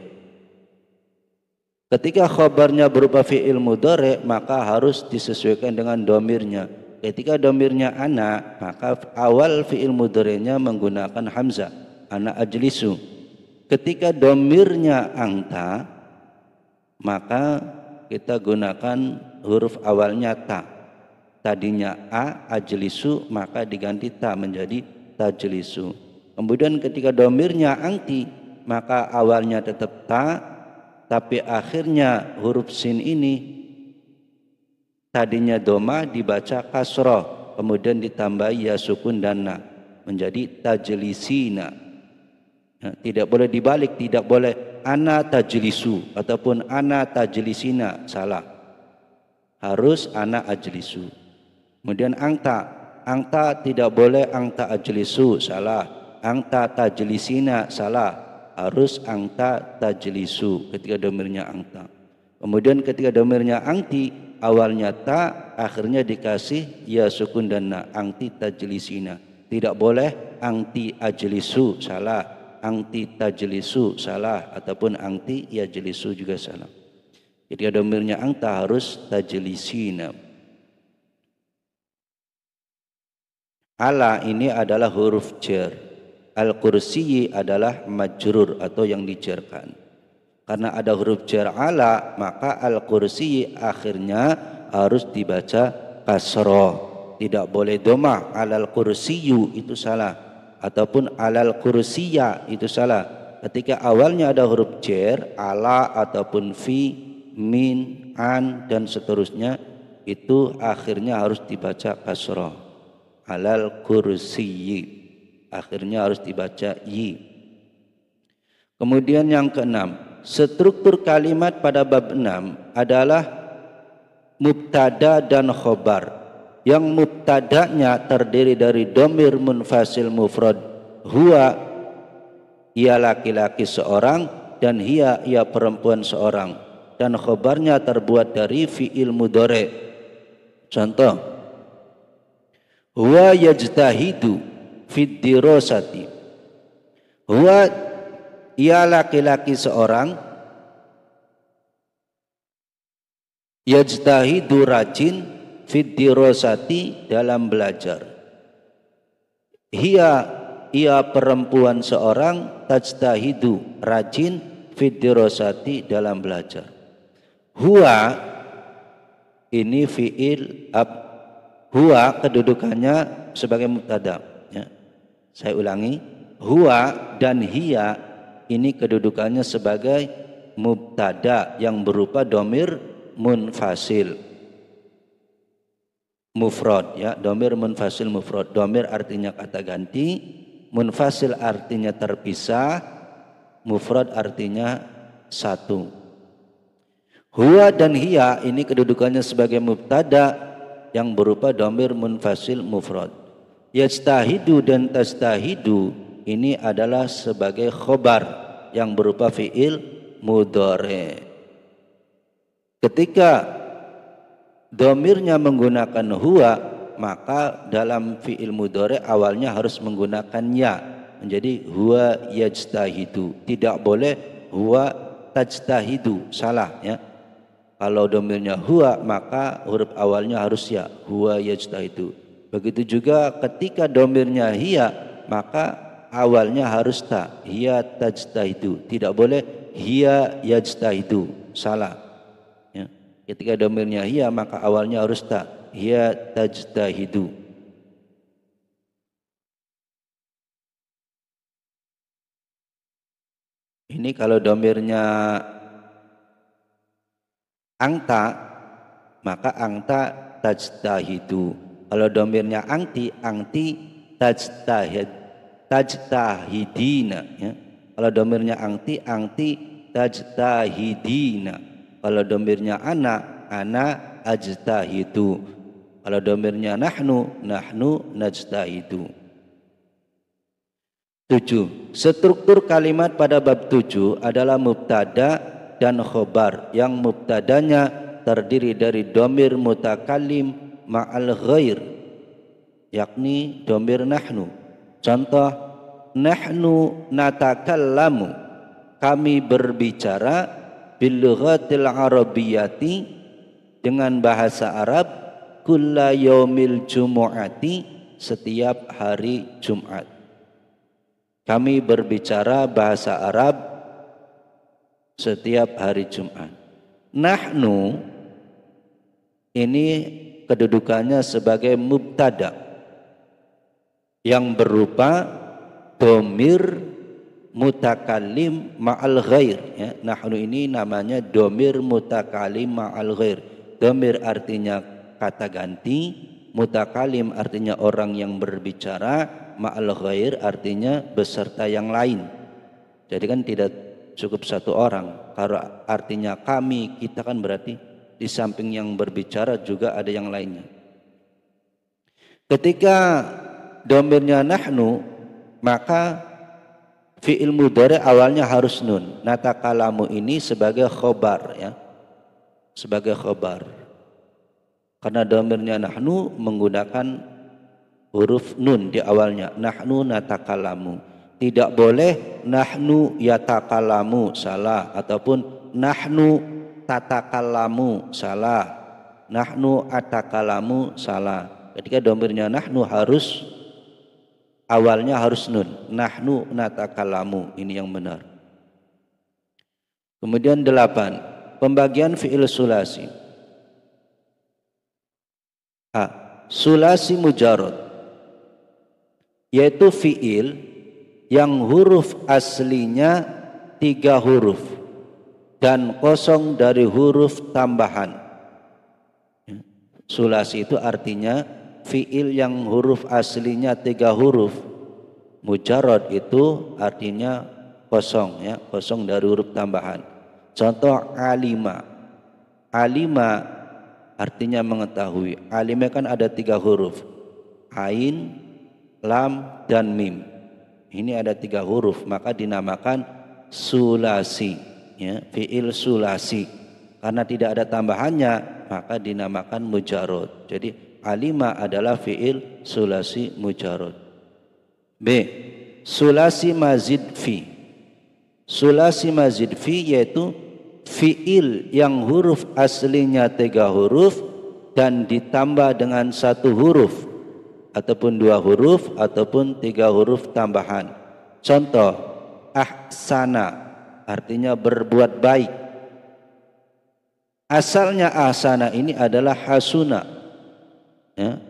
Ketika khobarnya berupa fiil mudhari, maka harus disesuaikan dengan dhamirnya. Ketika dhamirnya ana, maka awal fiil mudhari'nya menggunakan hamzah, ana ajlisu. Ketika dhamirnya angta, maka kita gunakan huruf awalnya ta. Tadinya a, ajlisu, maka diganti ta menjadi tajlisu. Kemudian ketika dhamirnya angti, maka awalnya tetap ta, tapi akhirnya huruf sin ini tadinya doma dibaca kasroh, kemudian ditambahi ya sukun dan na menjadi tajlisina. Nah, tidak boleh dibalik, tidak boleh ana tajlisu ataupun ana tajlisina, salah. Harus ana ajlisu. Kemudian angta, angta tidak boleh angta ajlisu, salah. Angta tajlisina, salah. Harus angta tajlisu ketika dhamirnya angta. Kemudian ketika dhamirnya angti, awalnya ta, akhirnya dikasih ya sukun dan na, angti tajlisina. Tidak boleh angti ajlisu, salah. Angti tajlisu, salah. Ataupun angti yajlisu juga salah. Ketika dhamirnya angta harus tajlisina. Ala ini adalah huruf jar. Al-kursiyi adalah majrur atau yang dijarkan. Karena ada huruf jar ala, maka al-kursiyi akhirnya harus dibaca kasroh. Tidak boleh domah, alal kursiyu itu salah. Ataupun alal kursiya itu salah. Ketika awalnya ada huruf jar, ala ataupun fi, min, an dan seterusnya, itu akhirnya harus dibaca kasroh. Alal kursiyi. Akhirnya harus dibaca yi. Kemudian yang keenam, struktur kalimat pada bab 6 adalah mubtada dan khobar. Yang mubtadanya terdiri dari dhamir munfasil mufrad huwa, ia laki-laki seorang, dan hiya, ia perempuan seorang, dan khobarnya terbuat dari fiil mudhari. Contoh, huwa yajtahidu fid dirasati. Huwa, ia laki-laki seorang, yajtahidu rajin, fid dirasati dalam belajar. Hiya, ia perempuan seorang, tajtahidu rajin, fid dirasati dalam belajar. Huwa, ini fi'il ab. Huwa kedudukannya sebagai mubtada, ya. Saya ulangi, huwa dan hiya ini kedudukannya sebagai mubtada yang berupa domir munfasil mufrad, ya. Domir munfasil mufrad. Domir artinya kata ganti, munfasil artinya terpisah, mufrad artinya satu. Huwa dan hiya ini kedudukannya sebagai mubtada yang berupa domir munfasil mufrad. Yajtahidu dan tastahidu ini adalah sebagai khobar yang berupa fi'il mudhari. Ketika domirnya menggunakan huwa, maka dalam fi'il mudhari awalnya harus menggunakan ya, menjadi huwa yajtahidu. Tidak boleh huwa tajtahidu, salah, ya. Kalau domirnya huwa, maka huruf awalnya harus ya, huwa yajtahidu. Begitu juga ketika domirnya hiya, maka awalnya harus ta, hiya tajtahidu. Tidak boleh hiya yajtahidu, salah, ya. Ketika domirnya hiya, maka awalnya harus ta, hiya tajtahidu. Ini kalau domirnya angta, maka angta tajtahidu. Kalau domirnya angti, angti tajtahidina, ya. Kalau domirnya angti, angti tajtahidina. Kalau domirnya ana, ana ajtahidu. Kalau domirnya nahnu, nahnu najtahidu. 7. Struktur kalimat pada bab 7 adalah mubtada dan khobar, yang mubtadanya terdiri dari domir mutakallim ma'al ghair, yakni domir nahnu. Contoh, nahnu natakallamu, kami berbicara, bil lughatil arabiyyati, dengan bahasa Arab, kulla yaumil jumu'ati, setiap hari Jumat. Kami berbicara bahasa Arab setiap hari Jumat. Nahnu ini kedudukannya sebagai mubtada yang berupa domir mutakallim ma'al ghair, ya. Nahnu ini namanya domir mutakallim ma'al ghair. Domir artinya kata ganti, mutakallim artinya orang yang berbicara, ma'al ghair artinya beserta yang lain. Jadi kan tidak cukup satu orang. Kalau artinya kami, kita, kan berarti di samping yang berbicara juga ada yang lainnya. Ketika domirnya nahnu, maka fi'il mudhari awalnya harus nun. Natakalamu ini sebagai khobar, ya, sebagai khobar. Karena domirnya nahnu menggunakan huruf nun di awalnya. Nahnu natakalamu. Tidak boleh nahnu yatakalamu, salah, ataupun nahnu tatakalamu, salah, nahnu atakalamu, salah. Ketika domirnya nahnu harus awalnya harus nun, nahnu natakalamu, ini yang benar. Kemudian 8, pembagian fi'il sulasi. A. Sulasi mujarrad, yaitu fi'il yang huruf aslinya 3 huruf dan kosong dari huruf tambahan. Sulasi itu artinya fi'il yang huruf aslinya 3 huruf. Mujarrad itu artinya kosong, ya, kosong dari huruf tambahan. Contoh alima. Alima artinya mengetahui. Alima kan ada 3 huruf, ain, lam, dan mim. Ini ada 3 huruf, maka dinamakan sulasi, ya, fi'il sulasi. Karena tidak ada tambahannya, maka dinamakan mujarrad. Jadi alima adalah fi'il sulasi mujarrad. B. Sulasi mazid fi. Sulasi mazid fi yaitu fi'il yang huruf aslinya 3 huruf dan ditambah dengan 1 huruf, ataupun 2 huruf, ataupun 3 huruf tambahan. Contoh, ahsana artinya berbuat baik. Asalnya ahsana ini adalah hasuna, ya.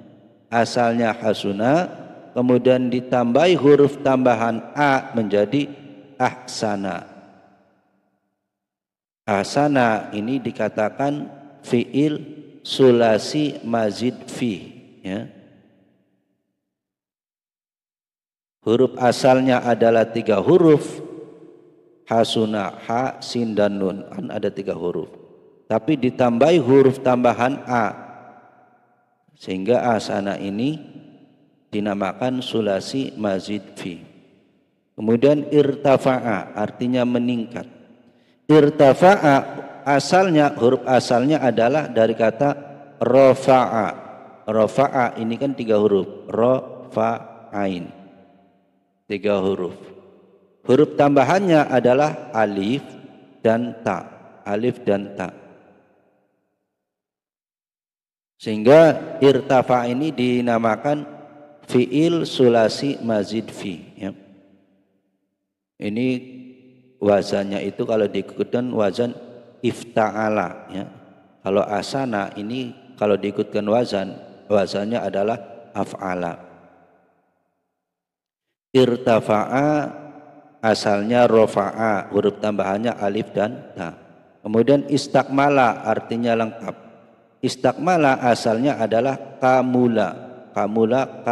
Asalnya hasuna, kemudian ditambahi huruf tambahan a menjadi ahsana. Ahsana ini dikatakan fiil sulasi mazid fi, ya. Huruf asalnya adalah 3 huruf, hasuna, ha, sin dan nun, kan ada 3 huruf. Tapi ditambahi huruf tambahan a, sehingga ahsana ini dinamakan sulasi mazid fi. Kemudian irtafa'a artinya meningkat. Irtafa'a asalnya, huruf asalnya adalah dari kata rafa'a. Rafa'a ini kan 3 huruf, rafa'ain, 3 huruf. Huruf tambahannya adalah alif dan ta, alif dan ta. Sehingga irtafa ini dinamakan fiil sulasi mazid fi, ya. Ini wazannya itu kalau diikutkan wazan ifta'ala, ya. Kalau asana ini kalau diikutkan wazannya adalah af'ala. Irtafa'a asalnya rofa'a, huruf tambahannya alif dan ta. Kemudian istakmala artinya lengkap. Istakmala asalnya adalah kamula. Kamula,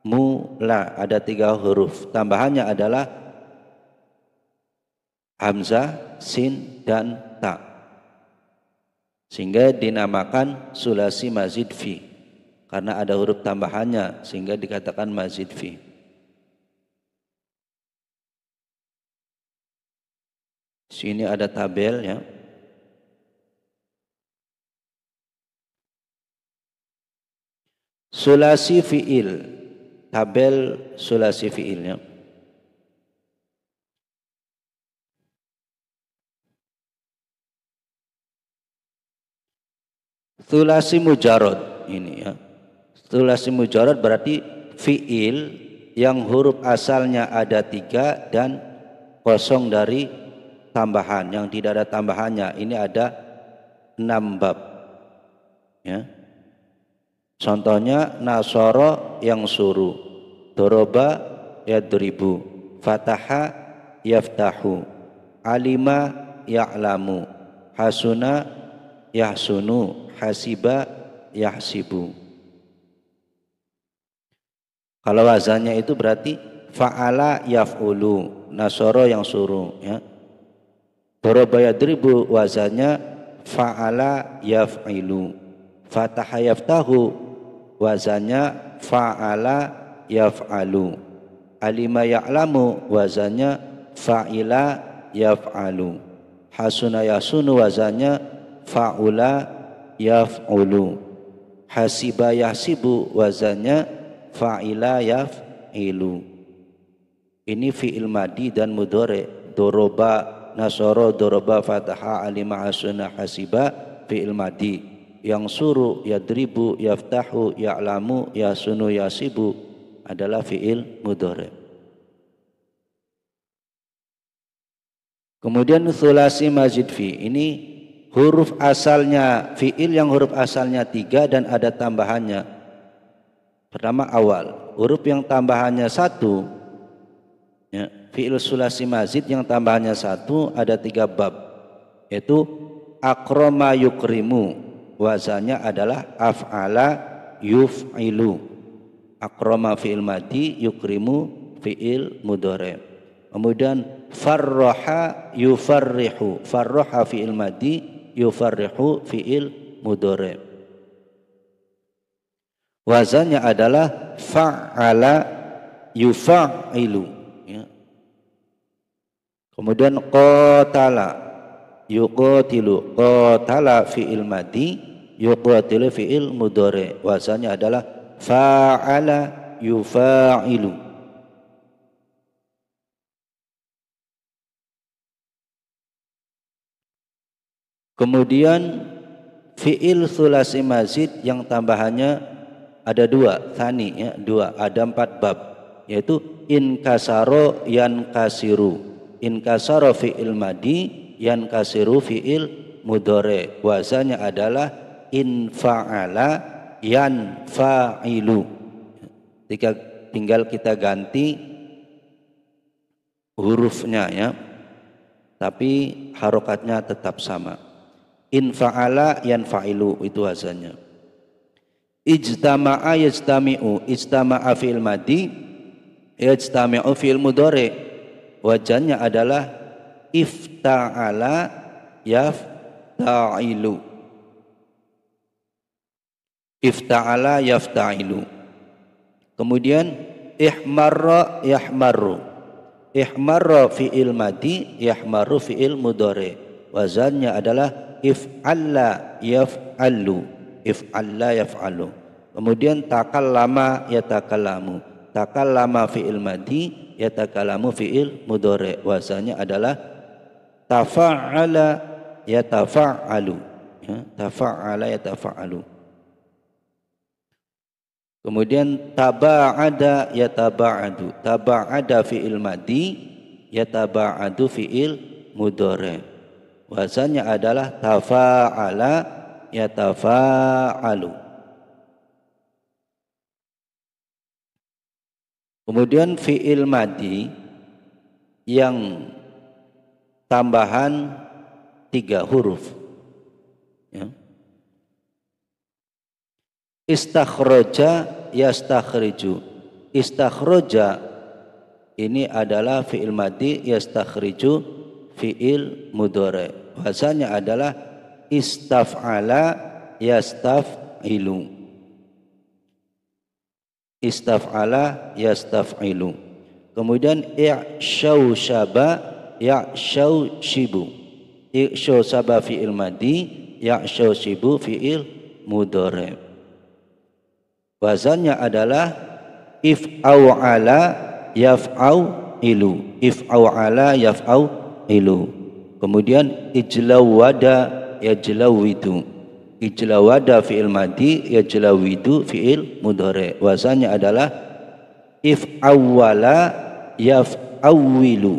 kamula, ada 3 huruf. Tambahannya adalah hamzah, sin dan ta. Sehingga dinamakan sulasi mazid fi, karena ada huruf tambahannya sehingga dikatakan mazid fi. Sini ada tabel, ya. Sulasi fiil, tabel sulasi fiilnya. Sulasi mujarad ini, ya. Sulasi mujarad berarti fiil yang huruf asalnya ada 3 dan kosong dari tambahan, yang tidak ada tambahannya. Ini ada 6 bab, ya. Contohnya nasoro yang suruh, doroba yadribu, fataha yaftahu, alima ya'lamu, hasuna yahsunu, hasiba yahsibu. Kalau wazannya itu berarti fa'ala yaf'ulu, nasoro yang suruh, ya. Doroba yadribu wazannya fa'ala yaf'ilu, fataha yaftahu wazannya fa'ala yaf'alu, alima ya'lamu wazannya fa'ila yaf'alu, hasuna yasunu wazannya fa'ula yaf'ulu, hasiba yahsibu wazannya fa'ila yaf'ilu. Ini fi'il madi dan mudhari. Doroba, nasoro, doroba, fataha, alima, hasuna, hasiba, fi'il madi. Yang suruh, yadribu, yaftahu, ya'lamu, yasunu, yasibu adalah fi'il mudhari. Kemudian sulasi mazid fi, ini huruf asalnya, fi'il yang huruf asalnya 3 dan ada tambahannya. Pertama awal, huruf yang tambahannya 1, ya, fi'il sulasi mazid yang tambahannya 1 ada 3 bab, yaitu akroma yukrimu, wazannya adalah af'ala yuf'ilu. Akroma fi'il madi, yukrimu fi'il mudhari. Kemudian farraha yufarrihu, farraha fi'il madi, yufarrihu fi'il mudhari. Wazannya adalah fa'ala yufa'ilu, ya. Kemudian qatala yuqatilu, qatala fi'il madi, yuqatilu fi'il mudhari. Wazannya adalah fa'ala yufa'ilu. Kemudian fi'il sulasi mazid yang tambahannya ada 2, tsani, ya, 2, ada 4 bab, yaitu inkasaro yankasiru. Inkasaro fi'il madi, yankasiru fi'il mudhari. Wazannya adalah in fa'ala yanfa'ilu. Tinggal kita ganti hurufnya ya, tapi harokatnya tetap sama. In fa'ala yanfa'ilu itu wazannya. Ijtama'a yajtami'u, ijtama'a fi'il madi, yajtami'u fi'il mudhari. Wazannya adalah ifta'ala yafta'ilu. Ifta'ala yafta'ilu. Kemudian ihmarra yahmarru. Ihmarra fi'il madi, yahmarru fi'il mudhari. Wazannya adalah if'alla yaf'allu. If'alla yaf'alu. Kemudian takallama yatakallamu. Takallama fi'il madi, yatakallamu fi'il mudhari. Wazannya adalah tafa'ala yatafa'alu. Ya, tafa'ala yatafa'alu. Kemudian taba'ada yataba'adu. Taba'ada fi'il madi, yataba'adu fi'il mudhari. Wazannya adalah tafa'ala yatafa'alu. Kemudian fi'il madi yang tambahan 3 huruf ya. Istakhraja yastakhriju. Istakhraja ini adalah fi'il madi, yastakhriju fi'il mudhari. Wazannya adalah istaf'ala yastaf'ilu. Istaf'ala yastaf'ilu. Kemudian i'syaushaba ya'syaushibu. I'syausaba fi'il madi, ya'syaushibu fi'il mudhari. Wazannya adalah if'au'ala yaf'au'ilu. If'au'ala yaf'au'ilu. Kemudian ijlawada yajlawidu. Ijlawada fi'il madi, yajlawidu fi'il mudhari. Wazannya adalah if'awwala yaf'awwilu.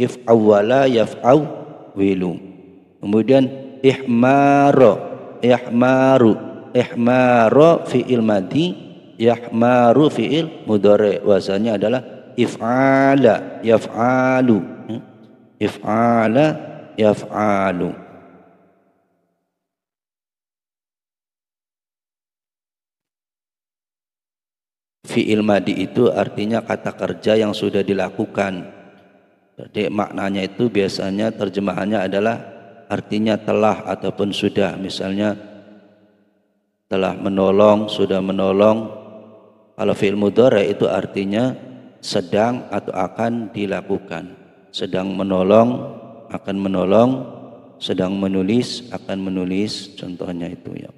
If'awwala yaf'awwilu. Kemudian ihmara yahmaru. Ihmara fi'il madi, yahmaru fi'il mudhari. Wazannya adalah if'ala yaf'alu. If'ala yaf'alu. Fi'il madi itu artinya kata kerja yang sudah dilakukan. Jadi maknanya itu biasanya terjemahannya adalah artinya telah ataupun sudah. Misalnya telah menolong, sudah menolong. Kalau fi'il mudhari itu artinya sedang atau akan dilakukan. Sedang menolong, akan menolong. Sedang menulis, akan menulis. Contohnya itu ya.